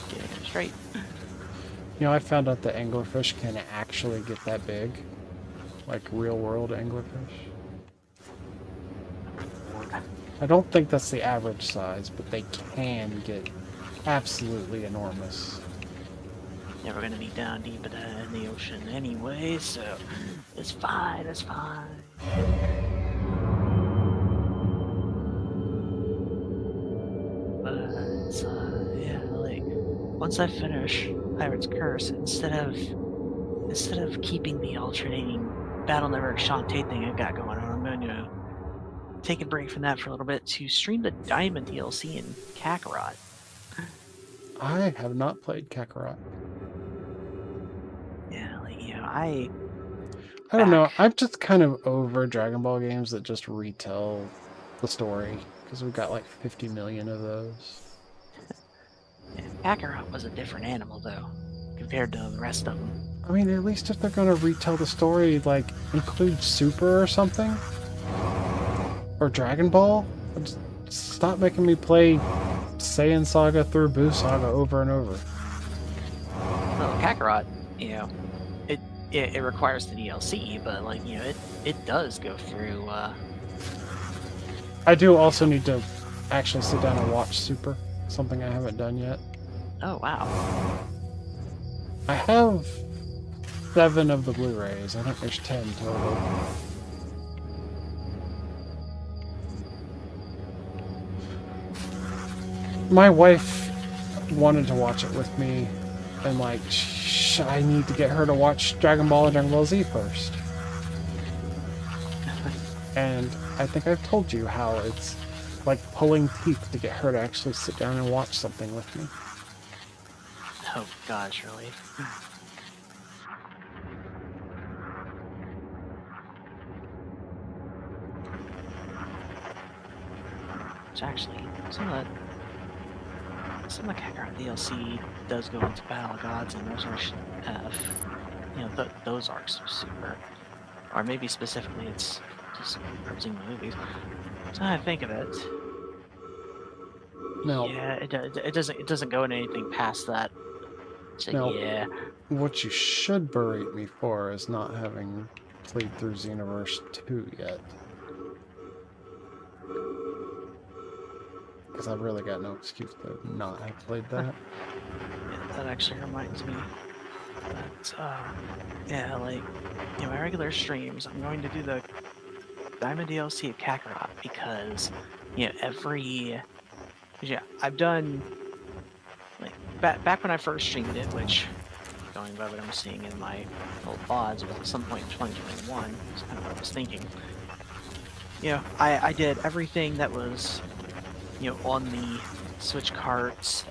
Speaker 3: Getting it straight.
Speaker 1: You know, I found out that anglerfish can actually get that big. Like real world anglerfish. I don't think that's the average size, but they can get absolutely enormous.
Speaker 3: Never gonna be down deep in the ocean anyway, so it's fine, it's fine. But yeah, like once I finish Pirate's Curse, instead of keeping the alternating Battle Network Shantae thing I've got going on, I'm going to take a break from that for a little bit to stream the Diamond DLC in Kakarot.
Speaker 1: I have not played Kakarot.
Speaker 3: Yeah, like I
Speaker 1: don't know. I'm just kind of over Dragon Ball games that just retell the story because we've got like 50 million of those.
Speaker 3: Yeah, Kakarot was a different animal though, compared to the rest of them.
Speaker 1: I mean, at least if they're gonna retell the story, like include Super or something, or Dragon Ball. Just stop making me play Saiyan Saga through Buu Saga over and over.
Speaker 3: Well, Kakarot, it requires the DLC, but like it does go through.
Speaker 1: I do also need to actually sit down and watch Super, something I haven't done yet.
Speaker 3: Oh wow!
Speaker 1: I have 7 of the Blu-rays. I think there's 10 total. My wife wanted to watch it with me, and like, I need to get her to watch Dragon Ball and Dragon Ball Z first. And I think I've told you how it's like pulling teeth to get her to actually sit down and watch something with me.
Speaker 3: Oh gosh, really? Which actually, some of the Kakarot DLC does go into Battle of Gods and Resurrection F. Those arcs are super. Or maybe specifically it's just referencing the movies. So I think of it.
Speaker 1: No.
Speaker 3: Yeah, it doesn't go into anything past that. So
Speaker 1: No.
Speaker 3: yeah.
Speaker 1: What you should berate me for is not having played through Xenoverse 2 yet. Because I've really got no excuse to not have played that.
Speaker 3: Yeah, that actually reminds me. But yeah, like my regular streams, I'm going to do the Diamond DLC of Kakarot because I've done like back when I first streamed it, which going by what I'm seeing in my old VODs, but at some point in 2021 is kind of what I was thinking. I did everything that was on the Switch carts,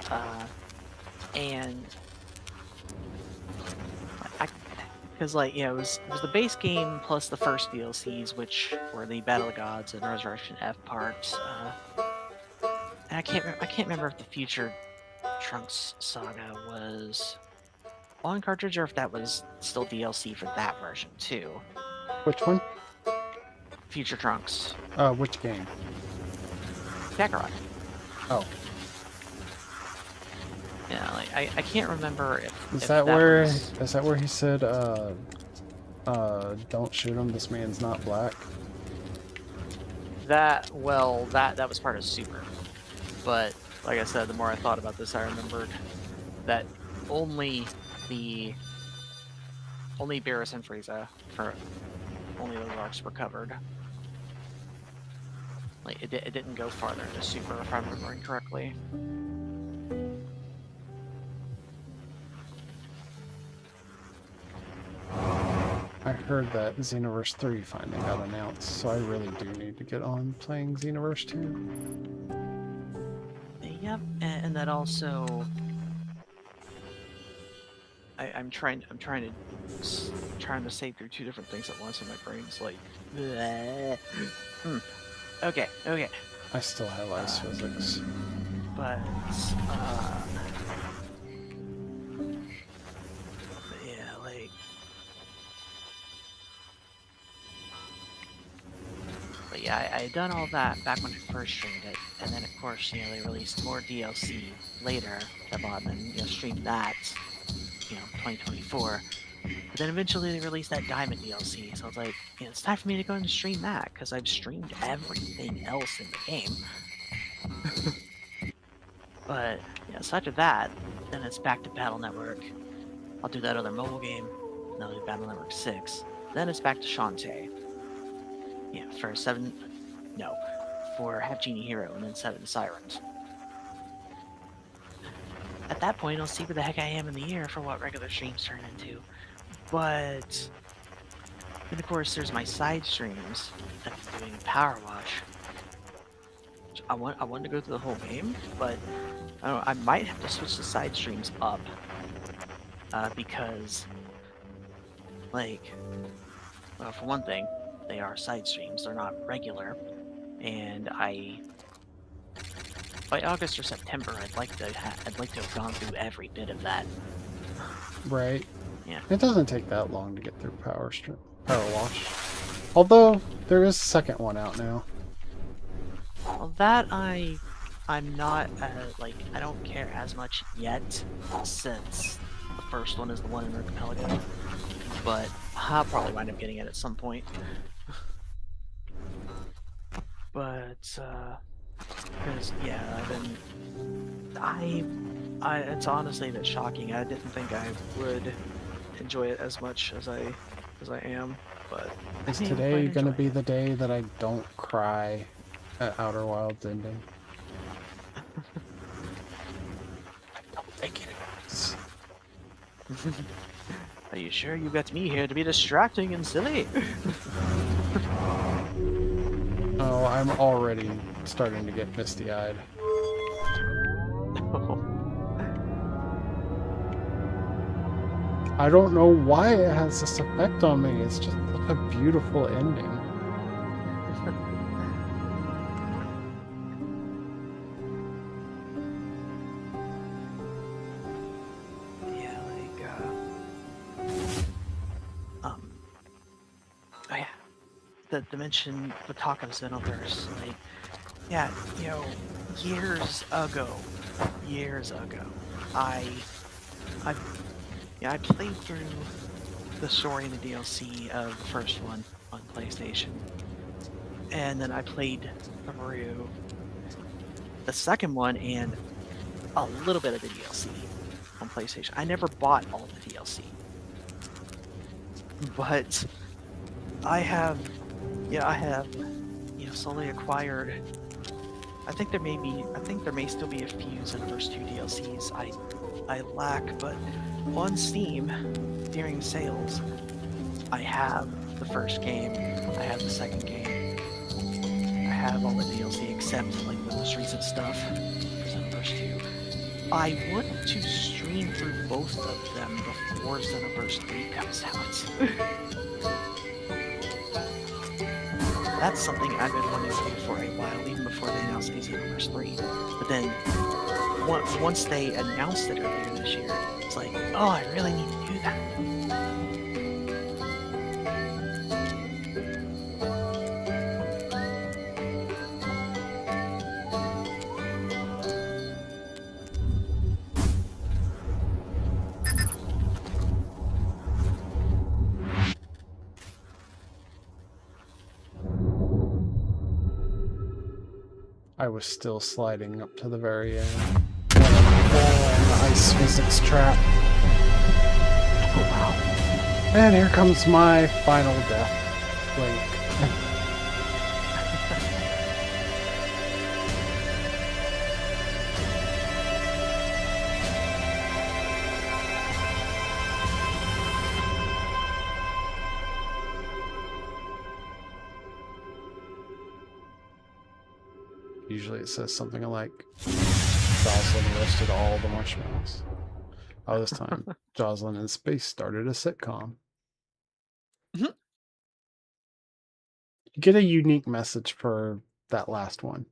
Speaker 3: and because it was the base game plus the first DLCs, which were the Battle of Gods and Resurrection F parts. And I can't remember if the Future Trunks saga was on cartridge or if that was still DLC for that version too.
Speaker 1: Which one?
Speaker 3: Future Trunks.
Speaker 1: Which game?
Speaker 3: Kakarot.
Speaker 1: Oh.
Speaker 3: Yeah, like I can't remember if
Speaker 1: Is that where he said don't shoot him, this man's not black?
Speaker 3: That was part of Super. But like I said, the more I thought about this, I remembered that only Beerus and Frieza for only those arcs were covered. Like it didn't go farther into Super, if I'm remembering correctly.
Speaker 1: I heard that Xenoverse 3 finally got announced, so I really do need to get on playing Xenoverse 2.
Speaker 3: Yep, and that also I'm trying to say through two different things at once, and my brain's like, okay.
Speaker 1: I still have ice physics.
Speaker 3: But yeah, like yeah, I had done all that back when I first streamed it, and then of course, they released more DLC later that I bought, and then streamed that, 2024. But then eventually they released that Diamond DLC, so I was like, it's time for me to go and stream that because I've streamed everything else in the game. But so after that, then it's back to Battle Network. I'll do that other mobile game, and I'll do Battle Network 6. Then it's back to Shantae. For Half Genie Hero, and then 7 Sirens. At that point, I'll see where the heck I am in the year for what regular streams turn into. But then, of course, there's my side streams that I'm doing Power Wash. I wanted to go through the whole game, but I don't know, I might have to switch the side streams up because, for one thing, they are side streams; they're not regular, and by August or September, I'd like to have gone through every bit of that.
Speaker 1: Right.
Speaker 3: Yeah.
Speaker 1: It doesn't take that long to get through Power Wash. Although there is a second one out now.
Speaker 3: Well, that I'm not I don't care as much yet, since the first one is the one in Archipelago. But I'll probably wind up getting it at some point. But because it's honestly a bit shocking. I didn't think I would enjoy it as much as I am. But
Speaker 1: Is today going to be the day that I don't cry at Outer Wilds ending? I don't think it is.
Speaker 3: Are you sure you got me here to be distracting and silly?
Speaker 1: Oh, I'm already starting to get misty-eyed. I don't know why it has this effect on me. It's just such a beautiful ending.
Speaker 3: The dimension, the talk of Xenoverse, years ago, I played through the story and the DLC of the first one on PlayStation, and then I played through the second one and a little bit of the DLC on PlayStation. I never bought all the DLC, but I have slowly acquired. I think there may still be a few of the first 2 DLCs I lack, but on Steam during sales, I have the first game, I have the second game, I have all the DLC except the most recent stuff for Xenoverse 2. I want to stream through both of them before Xenoverse 3 comes out. That's something I've been wanting to do for a while, even before they announced Xenoverse 3. But then, once they announced it earlier this year, it's like, oh, I really need to do that.
Speaker 1: I was still sliding up to the very end. In the ice physics trap. Oh wow. And here comes my final death. Link. Usually it says something like, Jocelyn roasted all the marshmallows. Oh, this time, Jocelyn in space started a sitcom.
Speaker 3: Mm-hmm.
Speaker 1: You get a unique message for that last one.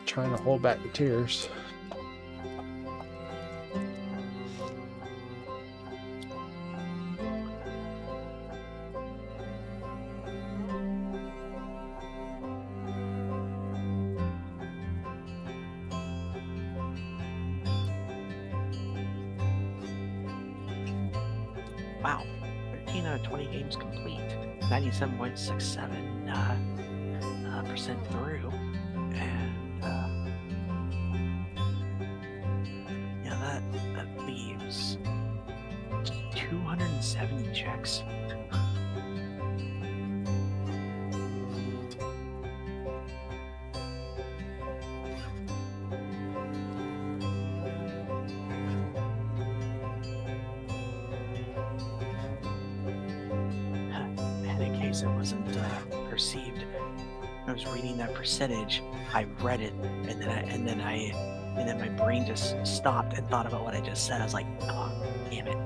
Speaker 1: trying to hold back the tears.
Speaker 3: Wow, 13 out of 20 games complete, 97.67% through, and yeah, that leaves 270 checks. And in case it wasn't perceived, I was reading that percentage. I read it, and then my brain just stopped and thought about what I just said. I was like, oh, damn it.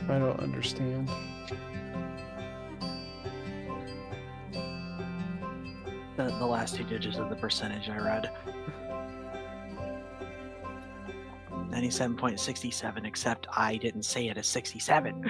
Speaker 1: I don't understand.
Speaker 3: The last 2 digits of the percentage I read. 97.67, except I didn't say it as 67.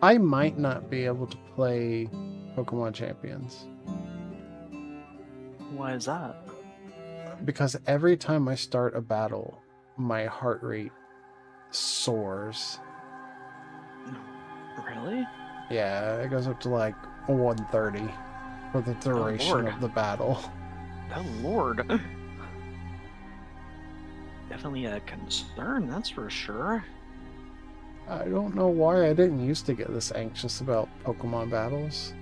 Speaker 1: I might not be able to play Pokemon Champions
Speaker 3: Why is that?
Speaker 1: because every time I start a battle, my heart rate soars.
Speaker 3: Really?
Speaker 1: Yeah, it goes up to like 130 for the duration
Speaker 3: Lord.
Speaker 1: of the battle.
Speaker 3: Oh lord. Definitely a concern, that's for sure.
Speaker 1: I don't know why I didn't used to get this anxious about Pokemon battles.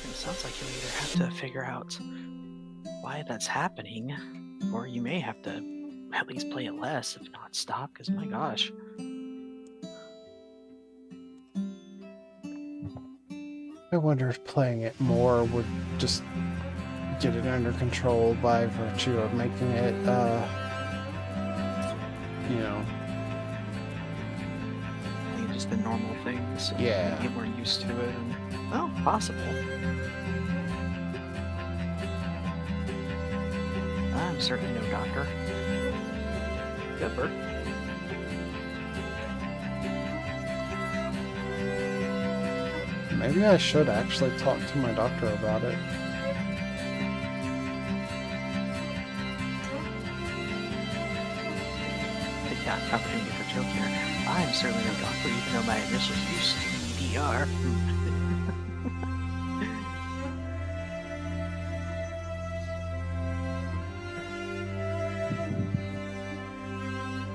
Speaker 3: It sounds like you'll either have to figure out why that's happening, or you may have to at least play it less, if not stop, because my gosh.
Speaker 1: I wonder if playing it more would just get it under control by virtue of making it, you know,
Speaker 3: I think just the normal things. And
Speaker 1: Yeah.
Speaker 3: get more used to it. And, oh, possible. I'm certainly no doctor. Good work.
Speaker 1: maybe I should actually talk to my doctor about it.
Speaker 3: Yeah, opportunity for joke here. I'm certainly no doctor, even though my initials used to be DR.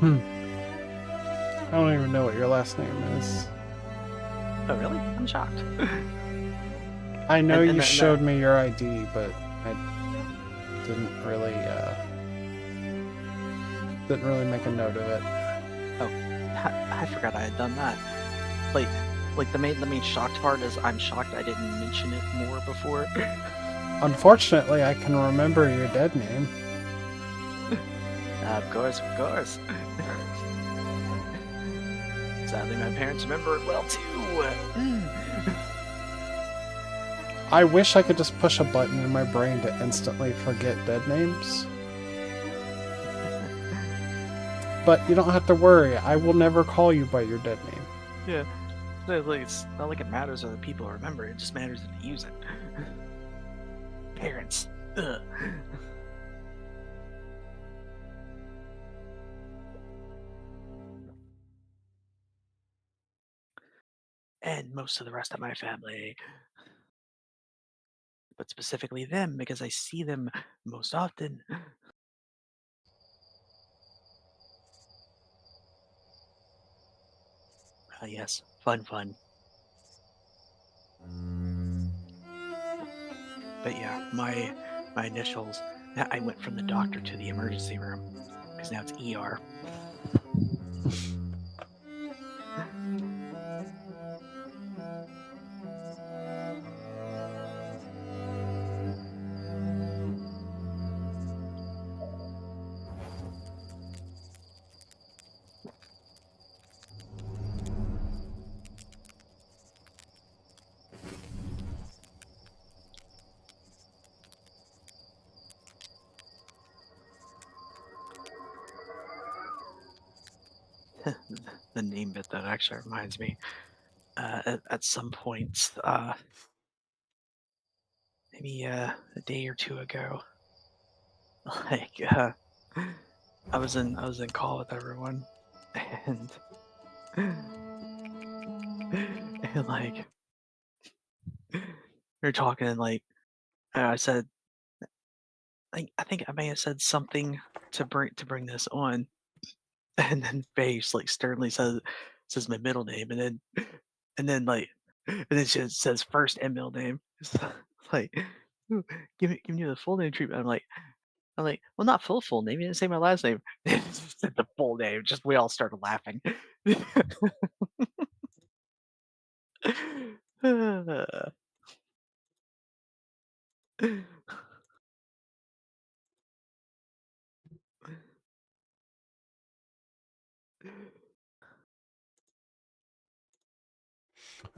Speaker 1: I don't even know what your last name is.
Speaker 3: Oh, really? I'm shocked.
Speaker 1: I know
Speaker 3: And
Speaker 1: you
Speaker 3: that-
Speaker 1: showed me your ID, but I didn't really make a note of it.
Speaker 3: I forgot I had done that. Like the main shocked part is I'm shocked I didn't mention it more before.
Speaker 1: Unfortunately, I can remember your dead name.
Speaker 3: Of course. Sadly, my parents remember it well too.
Speaker 1: I wish I could just push a button in my brain to instantly forget dead names. But you don't have to worry. I will never call you by your dead name.
Speaker 3: Yeah. It's not like it matters other people remember it, just matters that they use it. Parents. Ugh. and most of the rest of my family. But specifically them, because I see them most often. Yes, fun. But yeah, my initials. I went from the doctor to the emergency room because now it's ER. The name bit that actually reminds me. At some point, maybe a day or two ago, like I was in call with everyone, and and like we were talking, and like I said, I think I may have said something to bring this on, and then Face like sternly says my middle name, and then like and then she says first and middle name. It's like, "Ooh, give me the full name treatment." I'm like, well, not full name. You didn't say my last name. It just said the full name. Just we all started laughing.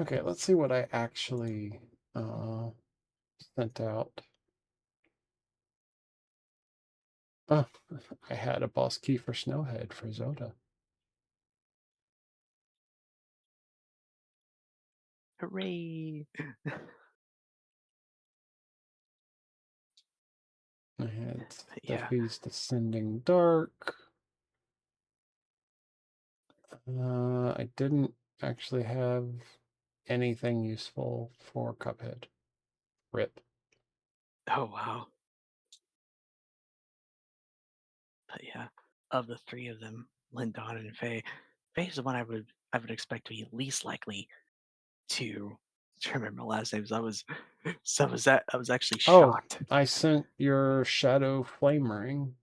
Speaker 1: Okay, let's see what I actually sent out. Oh, I had a boss key for Snowhead for Zoda.
Speaker 3: Hooray!
Speaker 1: I had
Speaker 3: Yeah.
Speaker 1: Steffi's Descending Dark. I didn't actually have anything useful for Cuphead. RIP.
Speaker 3: Oh wow. But yeah, of the three of them, Lindon and Faye, Faye is the one I would expect to be least likely to remember last names. I was I was actually shocked.
Speaker 1: Oh, I sent your Shadow Flame Ring.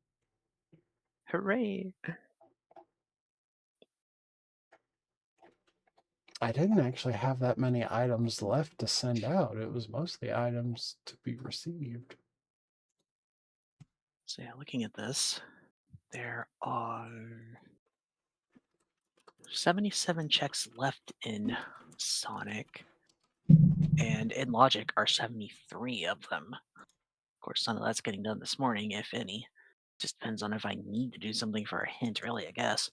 Speaker 3: Hooray!
Speaker 1: I didn't actually have that many items left to send out. It was mostly items to be received.
Speaker 3: So yeah, looking at this, there are 77 checks left in Sonic, and in Logic are 73 of them. Of course, none of that's getting done this morning, if any. Just depends on if I need to do something for a hint, really, I guess.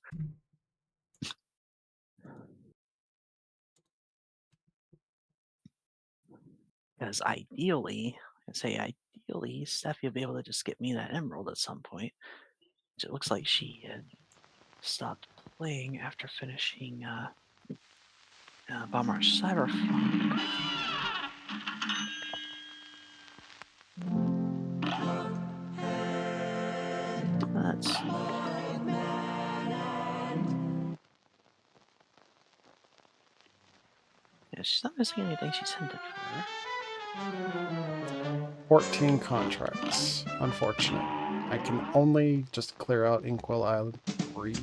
Speaker 3: Because ideally, Steph, you'll be able to just get me that emerald at some point. Which it looks like she had stopped playing after finishing Bomber Cyberpunk. Let's see. Yeah, she's not missing anything she sent it for.
Speaker 1: 14 contracts. Unfortunate. I can only just clear out Inkwell Island 3.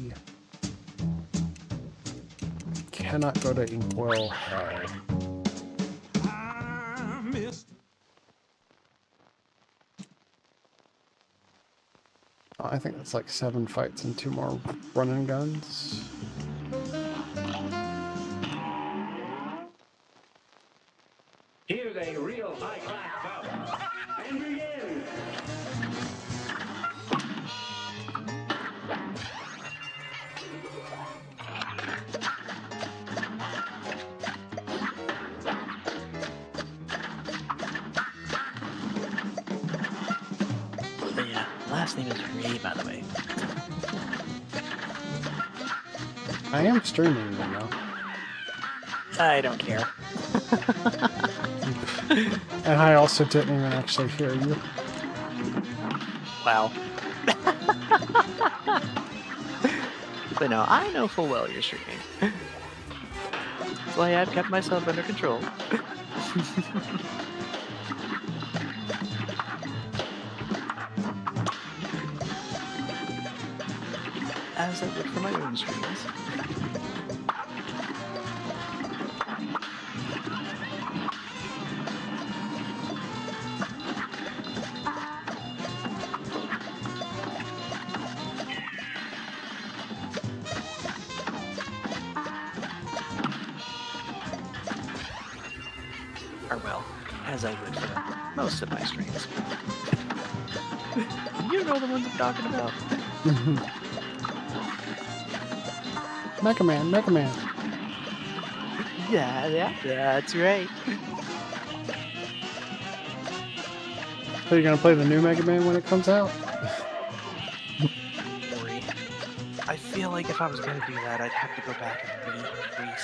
Speaker 1: Cannot go to Inkwell Hell. I think that's like 7 fights and 2 more run and guns.
Speaker 4: Here's a real high-class bout. And begin!
Speaker 3: But yeah, last name is Ray, by the way.
Speaker 1: I am streaming, you know.
Speaker 3: I don't care.
Speaker 1: And I also didn't even actually hear you.
Speaker 3: Wow. But no, I know full well you're streaming. That's why I've kept myself under control. As I would for my own streams. Or well, as I would for most of my streams. You know the ones I'm talking about.
Speaker 1: Mega Man, Mega Man.
Speaker 3: Yeah, that's right.
Speaker 1: So you're gonna play the new Mega Man when it comes out?
Speaker 3: I feel like if I was gonna do that, I'd have to go back and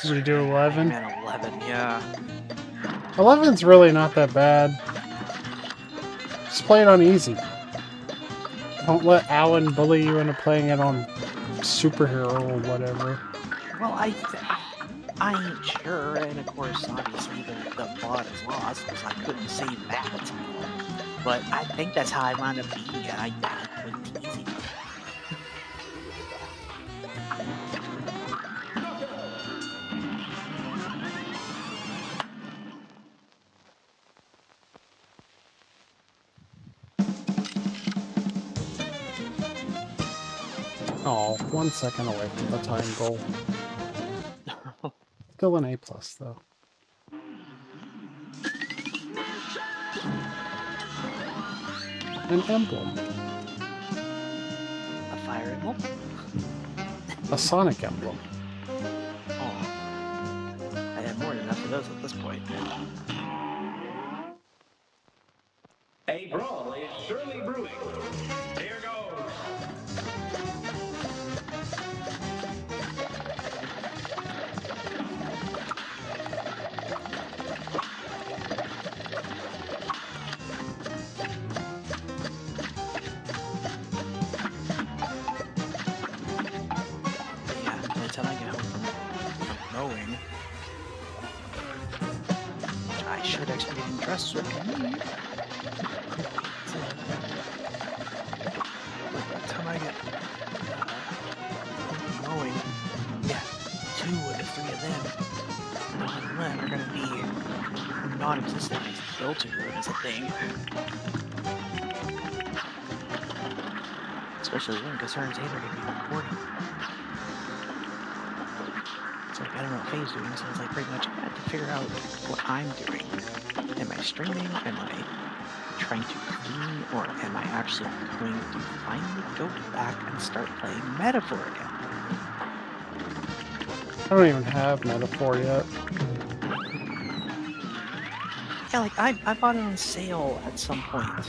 Speaker 1: Redo 11?
Speaker 3: Man, 11, yeah.
Speaker 1: 11's really not that bad. Just play it on easy. Don't let Alan bully you into playing it on superhero or whatever.
Speaker 3: Well, I ain't sure, and of course, obviously, the plot is lost because I couldn't save that. But I think that's how I wound up beating it. I went easy.
Speaker 1: Oh, 1 second away from the time goal. Still an A+, though. An emblem.
Speaker 3: A fire emblem?
Speaker 1: A Sonic emblem.
Speaker 3: Oh. I have more than enough of those at this point.
Speaker 4: A brawl is surely brewing. Here goes.
Speaker 3: Yeah, by the time I get home from mowing, which I should actually be getting dressed so I can leave. By the time I get mowing, yeah, 2 of the 3 of them are going to be non-existent. Filter road is a thing. Especially when concerns either going to be recording. So like, I don't know what Faye's doing, so it's like pretty much I have to figure out what I'm doing. Am I streaming? Am I trying to clean? Or am I actually going to finally go back and start playing Metaphor again?
Speaker 1: I don't even have Metaphor yet.
Speaker 3: Yeah, like I bought it on sale at some point.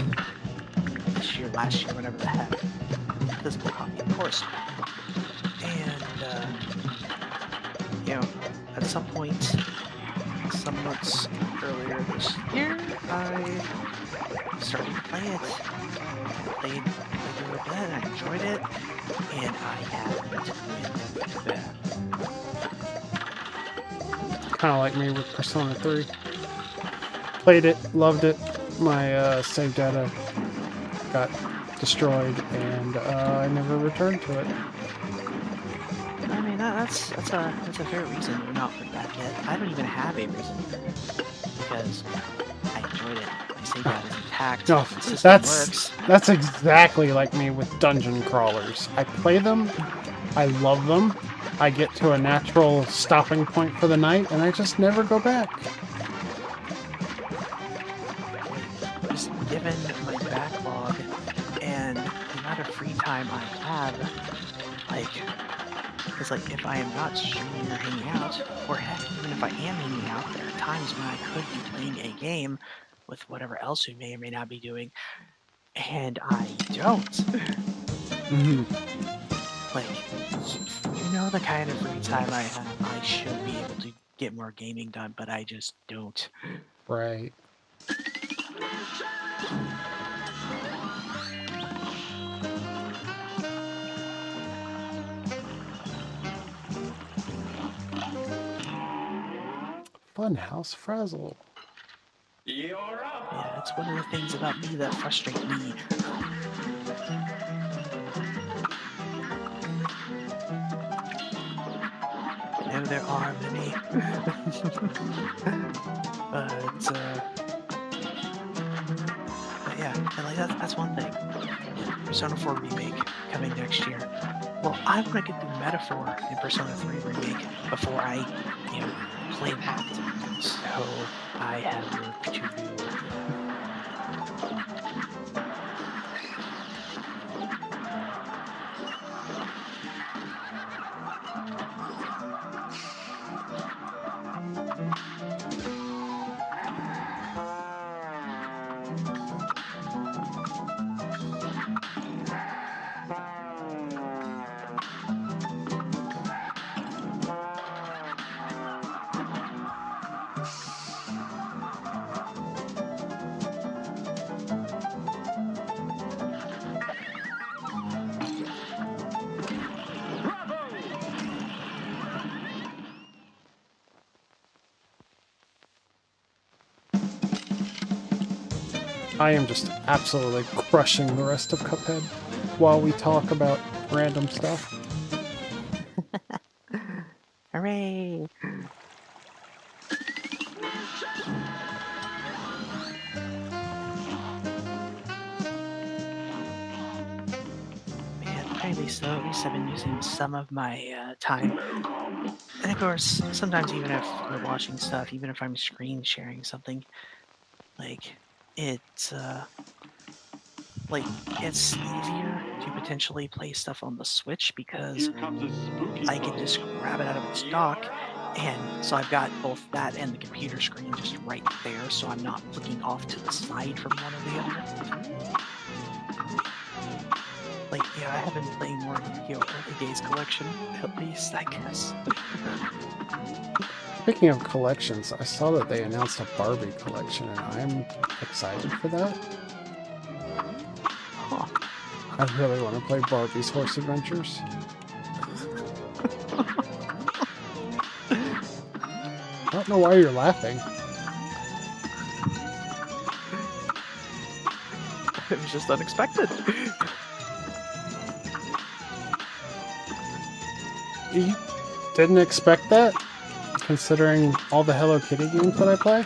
Speaker 3: This year, last year, whatever the heck. Physical copy, of course. And, you know, at some point, some months earlier this year, I started to play it. Played a little bit, I enjoyed it, and I haven't been to bed.
Speaker 1: Kind of like me with Persona 3. Played it, loved it. My save data got destroyed, and I never returned to it.
Speaker 3: I mean, that's a fair reason you're not put back yet. I don't even have a reason because I enjoyed it. My save data is intact.
Speaker 1: No,
Speaker 3: the system works.
Speaker 1: that's exactly like me with dungeon crawlers. I play them, I love them, I get to a natural stopping point for the night, and I just never go back.
Speaker 3: Just given my backlog and the amount of free time I have, like, it's like if I am not streaming or hanging out, or heck, even if I am hanging out, there are times when I could be playing a game with whatever else we may or may not be doing, and I don't. Like, you know the kind of free time I have, I should be able to get more gaming done, but I just don't.
Speaker 1: Right. Funhouse Frazzle.
Speaker 4: You're up.
Speaker 3: Yeah, it's one of the things about me that frustrate me. I know there are many, but yeah, and like that's one thing. Persona 4 remake coming next year. Well, I want to get the metaphor in Persona 3 remake before I, play that. So I have work to do.
Speaker 1: I am just absolutely crushing the rest of Cuphead while we talk about random stuff.
Speaker 3: Hooray! Man, apparently so. At least I've been using some of my time. And of course, sometimes even if we're watching stuff, even if I'm screen sharing something, like it's easier to potentially play stuff on the Switch because I can just grab it out of its dock, and so I've got both that and the computer screen just right there, so I'm not looking off to the side from one or the other. Like, yeah, I have been playing more Early Days Collection, at least, I guess.
Speaker 1: Speaking of collections, I saw that they announced a Barbie collection, and I'm excited for that.
Speaker 3: Huh.
Speaker 1: I really want to play Barbie's Horse Adventures. I don't know why you're laughing.
Speaker 3: It was just unexpected.
Speaker 1: You didn't expect that, considering all the Hello Kitty games that I play?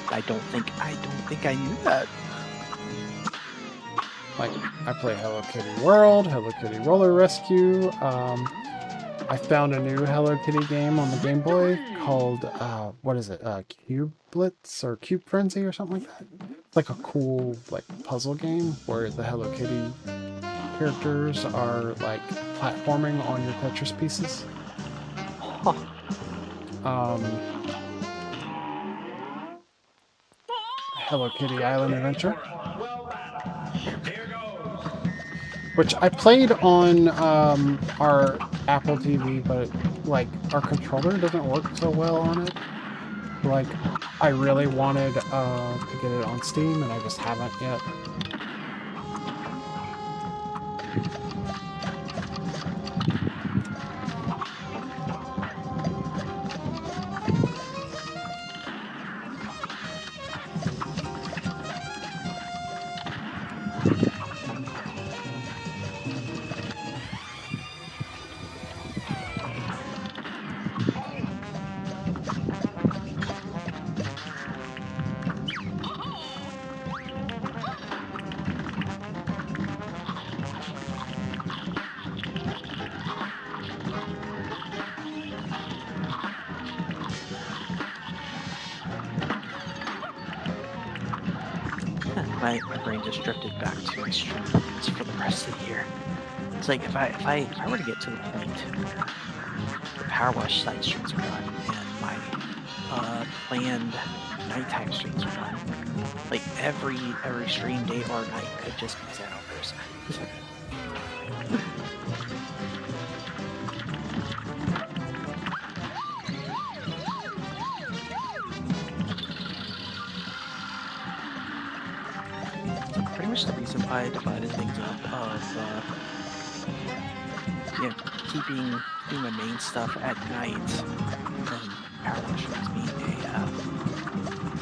Speaker 3: I don't think I knew that.
Speaker 1: Like, I play Hello Kitty World, Hello Kitty Roller Rescue. I found a new Hello Kitty game on the Game Boy called, what is it? Cube Blitz or Cube Frenzy or something like that. It's like a cool, like, puzzle game where the Hello Kitty characters are, like, platforming on your Tetris pieces.
Speaker 3: Huh.
Speaker 1: Hello Kitty Island Adventure.
Speaker 4: Well, here goes.
Speaker 1: Which I played on our Apple TV, but like our controller doesn't work so well on it. Like I really wanted to get it on Steam, and I just haven't yet.
Speaker 3: My brain just drifted back to my stream plans for the rest of the year. It's like if I were to get to the point where the Power Wash side streams are done and my planned nighttime streams are done, like every stream day or night could just be Xenoverse. I divided things up of doing my main stuff at night, and power streams being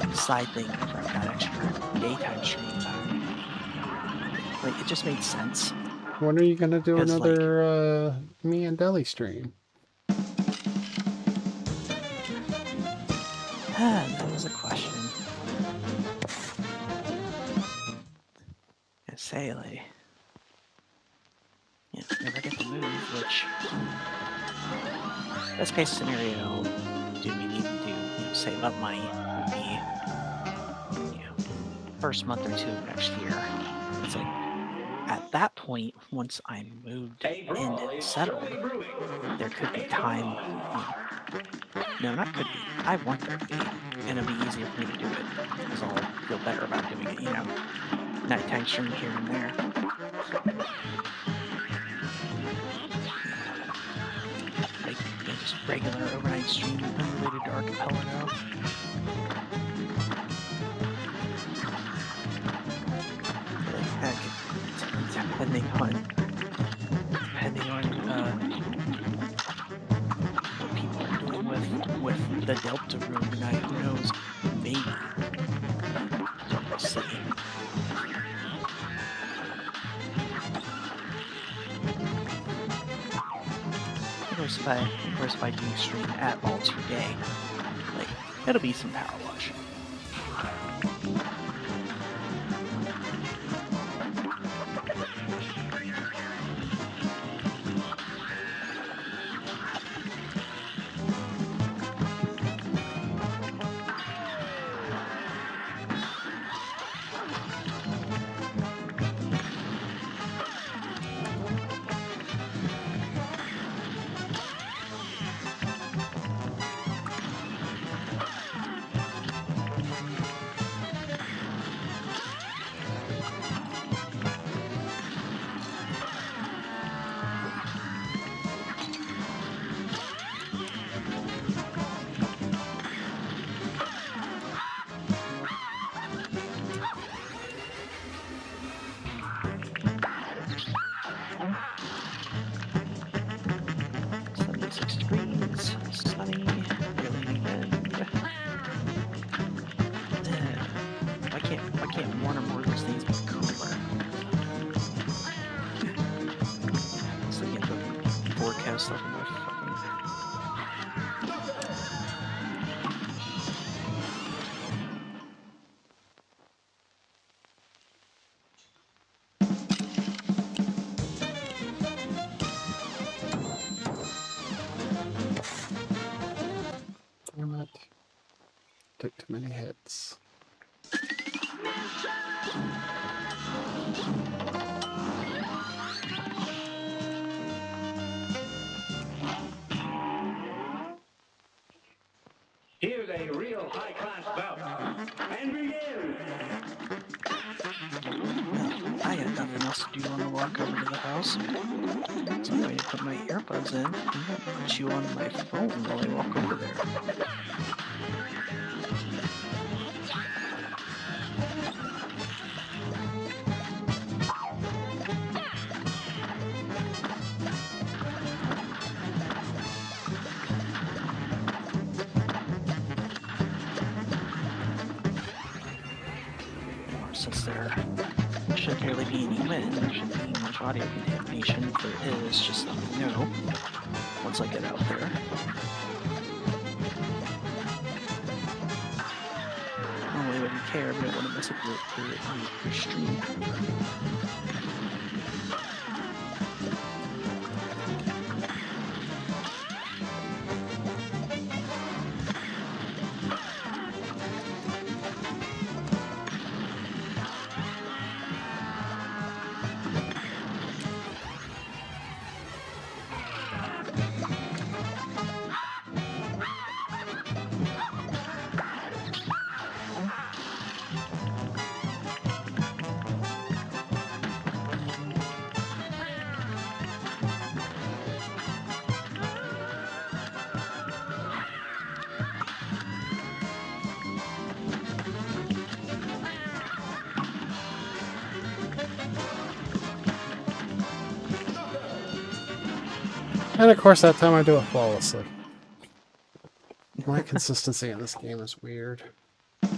Speaker 3: a side thing whenever I've got extra daytime stream time. Like, it just made sense.
Speaker 1: When are you gonna do
Speaker 3: Because,
Speaker 1: another me and Deli stream?
Speaker 3: That was a question. I say, like, never get the move, which, best case scenario, do we need to save up money would be, first month or two of next year. It's like, at that point, once I'm moved and settled, there could be time, no, not could be, I want there to be, and it'll be easier for me to do it, because I'll feel better about doing it, nighttime stream here and there. Like, just regular overnight stream unrelated to Archipelago. Like, heck, depending on what people are doing with the Delta room tonight, who knows, maybe. We'll see. Of course, if I do stream at all today, like, it'll be some power wash.
Speaker 1: Took too many hits.
Speaker 4: Here's a real high-class bout. And begin!
Speaker 3: I got nothing else to do on the walk over to the house. So I'm going to put my earbuds in and chew on my phone while I walk over there. Since there shouldn't really be any wind, there shouldn't be much audio contamination. If there is, just let me know once I get out there. Normally I wouldn't care, but I want to mess up your stream.
Speaker 1: And of course, that time I do it flawlessly. My consistency in this game is weird.
Speaker 3: I'm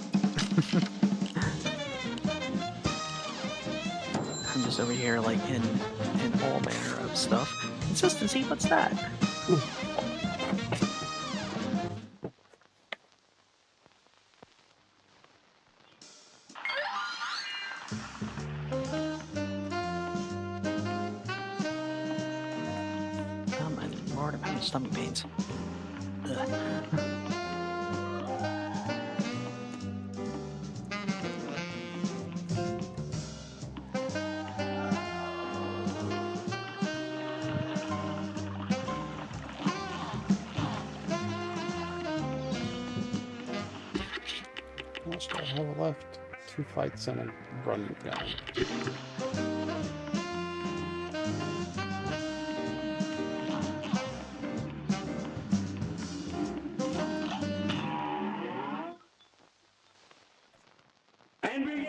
Speaker 3: just over here like in all manner of stuff. Consistency, what's that? Lord, I'm having stomach pains. Ugh.
Speaker 1: How much do I have left? 2 fights and a run gun.
Speaker 4: And begin!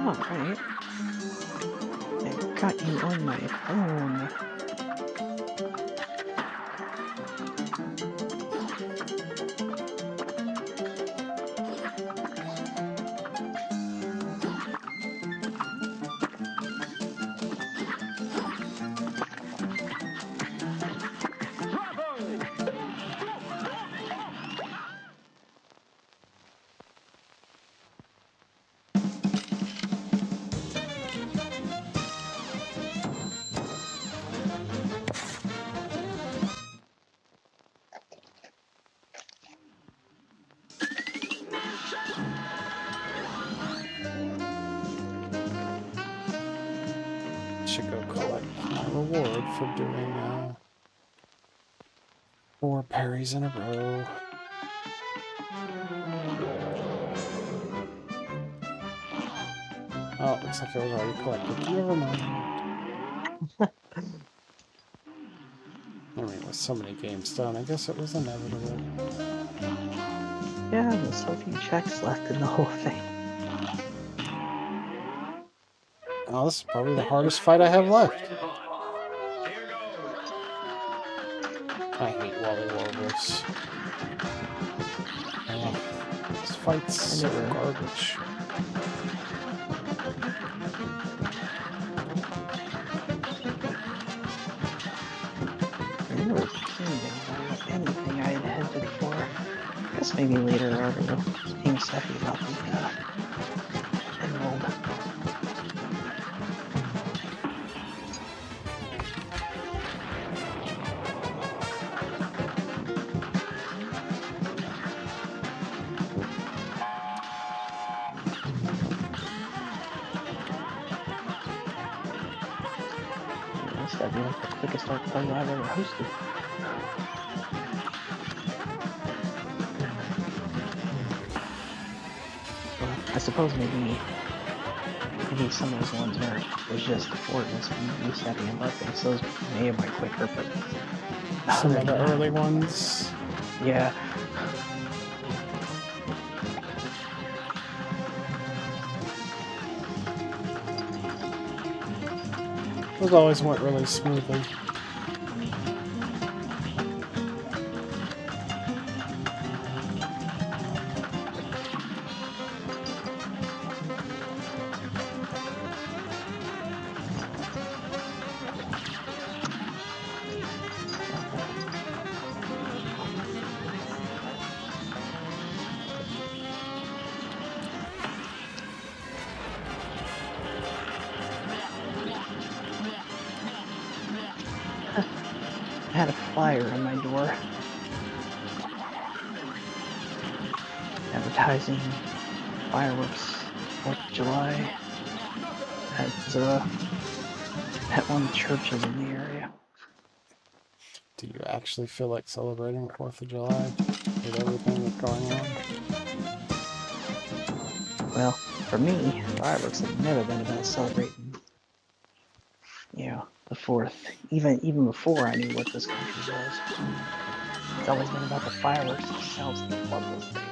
Speaker 3: Alright. I got you on my phone.
Speaker 1: Should go collect my reward for doing 4 parries in a row. Oh, it looks like it was already collected. Never mind. I mean, with so many games done, I guess it was inevitable.
Speaker 3: Yeah, there's so few checks left in the whole thing.
Speaker 1: Oh, this is probably the hardest fight I have left. I hate Wally Warbles. This fight's so garbage.
Speaker 3: I never seen anything I had headed for. I guess maybe later I don't know. Being savvy about the enrollment. That'd be like the quickest art party I've ever hosted. Well, I suppose maybe some of those ones where it was just Fortnite and Stepping and Buttface, those may have went quicker, but
Speaker 1: Some of the early ones.
Speaker 3: yeah.
Speaker 1: Those always went really smoothly.
Speaker 3: I had a flyer on my door advertising fireworks 4th of July at one of the churches in the area.
Speaker 1: Do you actually feel like celebrating 4th of July with everything that's going on?
Speaker 3: Well, for me, fireworks have never been about celebrating, the 4th. Even before I knew what this country was. It's always been about the fireworks themselves. I love those things.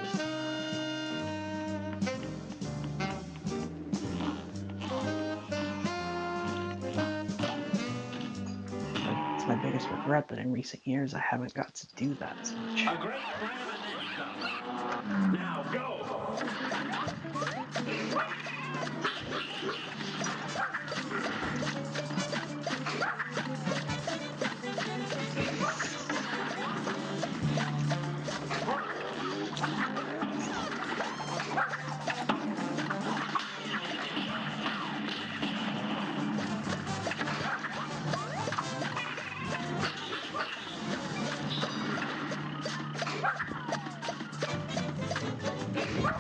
Speaker 3: It's my biggest regret that in recent years I haven't got to do that so much.
Speaker 4: A great premonition. Now go.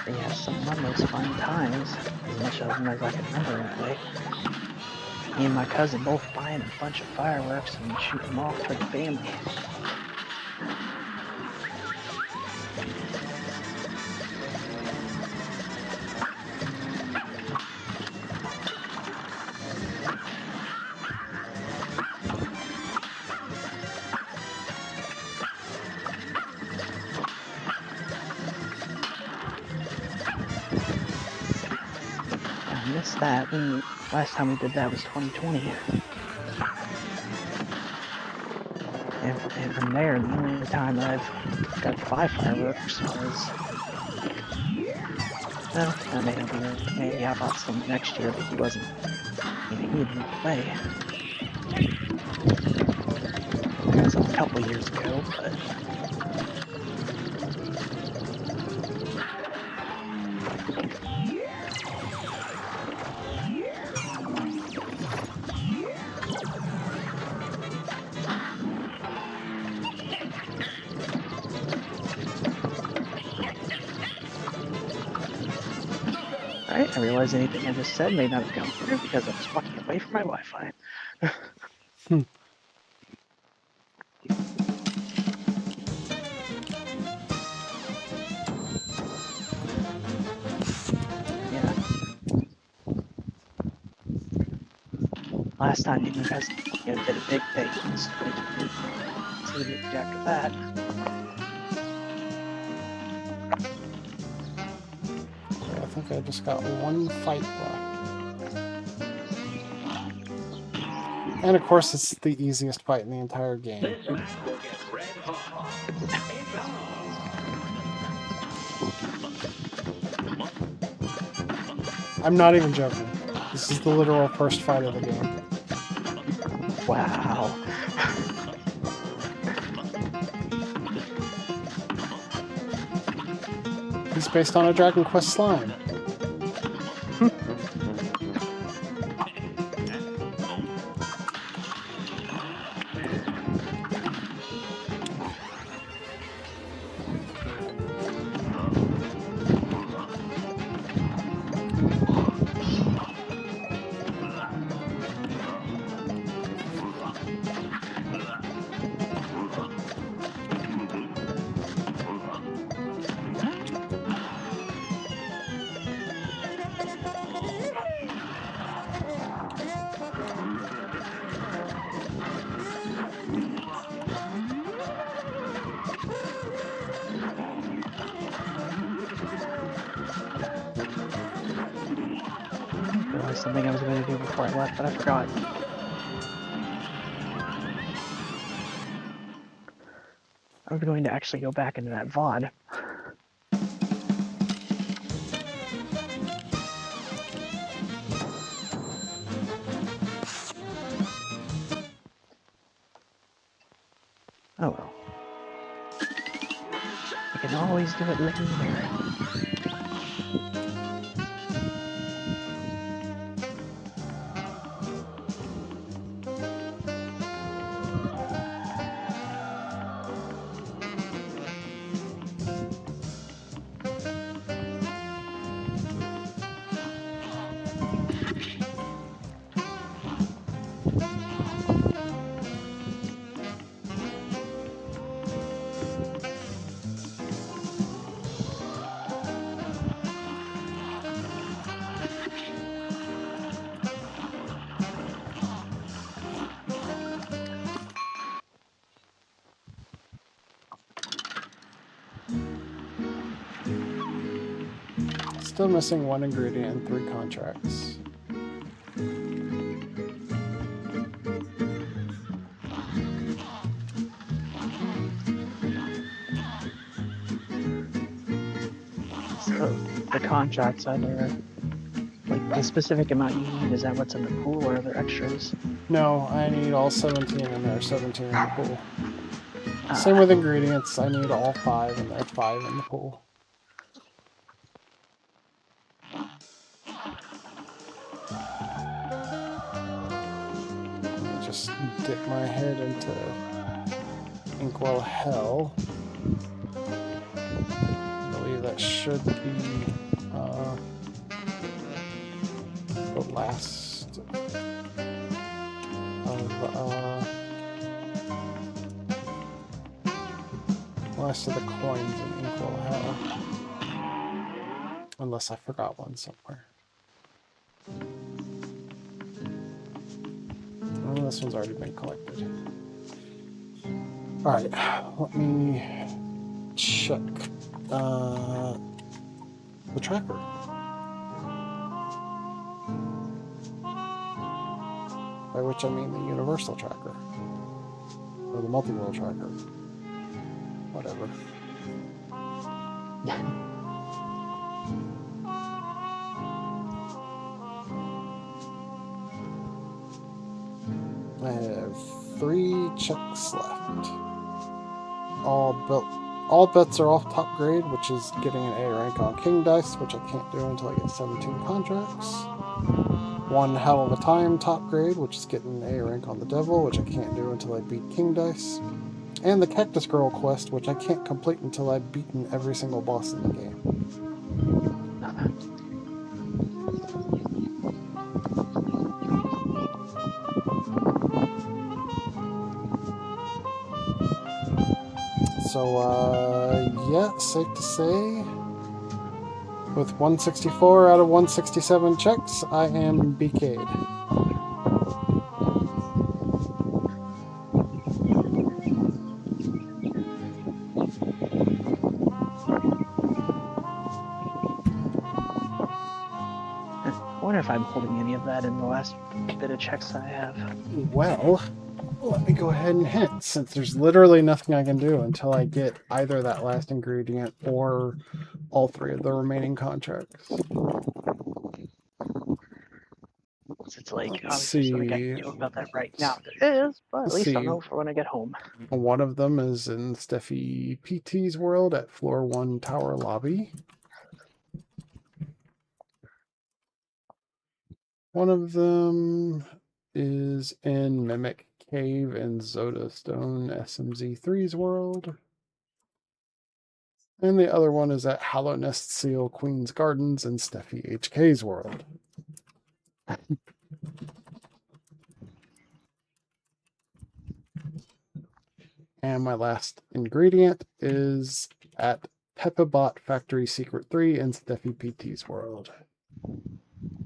Speaker 3: Yeah, some of my most fun times, as much of them as I can remember anyway. Me and my cousin both buying a bunch of fireworks and shooting them off for the family. I missed that. And last time we did that was 2020. And from there, the only time that I've got to buy fireworks was, well, maybe I bought some next year, but he wasn't, he didn't play. That was a couple years ago, but. Alright, I realize anything I just said may not have come through because I was walking away from my Wi-Fi. Yeah. Last time you guys did a big thing was 2020. So the week after that.
Speaker 1: I think I just got one fight left. And of course, it's the easiest fight in the entire game.
Speaker 4: This match will get red hot. It's on.
Speaker 1: I'm not even joking. This is the literal first fight of the game.
Speaker 3: Wow.
Speaker 1: It's based on a Dragon Quest slime.
Speaker 3: There was something I was going to do before I left, but I forgot. I was going to actually go back into that VOD. Oh well. You can always do it later.
Speaker 1: Still missing 1 ingredient and 3 contracts.
Speaker 3: So the contracts, are there like the specific amount you need? Is that what's in the pool, or are there extras?
Speaker 1: No, I need all 17 and there are 17 in the pool. Same with ingredients. I need all 5 and there are 5 in the pool. Let me just dip my head into Inkwell Hell. I believe that should be the last of the coins in Inkwell Hell. Unless I forgot one somewhere. Well, this one's already been collected. Alright, let me check the tracker. By which I mean the universal tracker. Or the multi-world tracker. Whatever. I have 3 checks left. All bets are off top grade, which is getting an A rank on King Dice, which I can't do until I get 17 contracts. 1 Hell of a Time top grade, which is getting an A rank on the Devil, which I can't do until I beat King Dice. And the Cactus Girl quest, which I can't complete until I've beaten every single boss in the game. So, yeah, safe to say, with 164 out of 167 checks, I am BK'd.
Speaker 3: I wonder if I'm holding any of that in the last bit of checks I have.
Speaker 1: Well, let me go ahead and hint, since there's literally nothing I can do until I get either that last ingredient or all 3 of the remaining contracts.
Speaker 3: It's like, obviously, like I can talk about that right now. It is, but at least I'll know for when I get home.
Speaker 1: One of them is in Steffi PT's world at floor 1 tower lobby. One of them is in Mimic Cave in Zoda Stone SMZ3's world. And the other one is at Hollow Nest Seal Queen's Gardens in Steffi HK's world. And my last ingredient is at Pepabot Factory Secret 3 in Steffi PT's world.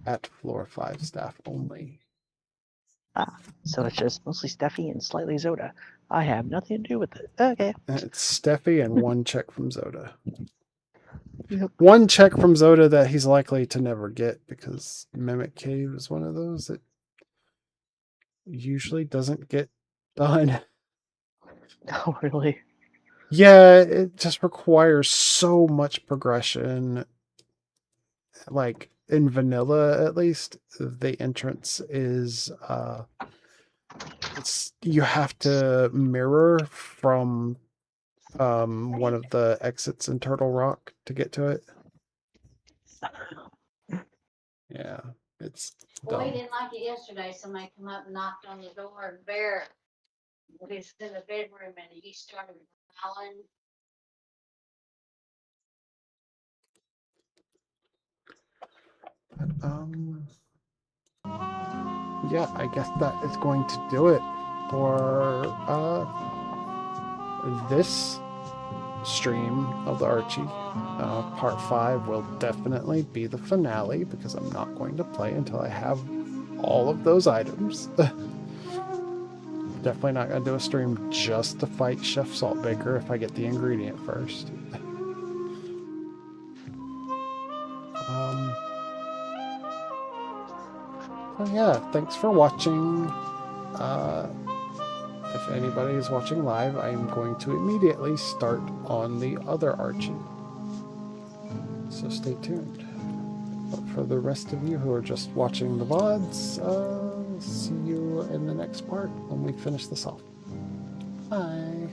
Speaker 1: At floor 5 staff only.
Speaker 3: So it's just mostly Steffi and slightly Zoda. I have nothing to do with it. Okay.
Speaker 1: It's Steffi and 1 check from Zoda.
Speaker 3: Yep.
Speaker 1: 1 check from Zoda that he's likely to never get because Mimic Cave is one of those that usually doesn't get done.
Speaker 3: Oh, really?
Speaker 1: Yeah, it just requires so much progression. Like in vanilla, at least, the entrance is you have to mirror from one of the exits in Turtle Rock to get to it. Yeah, it's
Speaker 5: Well, we
Speaker 1: dumb.
Speaker 5: didn't like it yesterday. Somebody come up and knocked on the door, and Bear was in the bedroom, and he started howling.
Speaker 1: Yeah, I guess that is going to do it for this stream of the Archie. Part 5 will definitely be the finale because I'm not going to play until I have all of those items. Definitely not going to do a stream just to fight Chef Saltbaker if I get the ingredient first. yeah, thanks for watching. If anybody is watching live, I am going to immediately start on the other Archie. So stay tuned. But for the rest of you who are just watching the VODs, see you in the next part when we finish this off. Bye.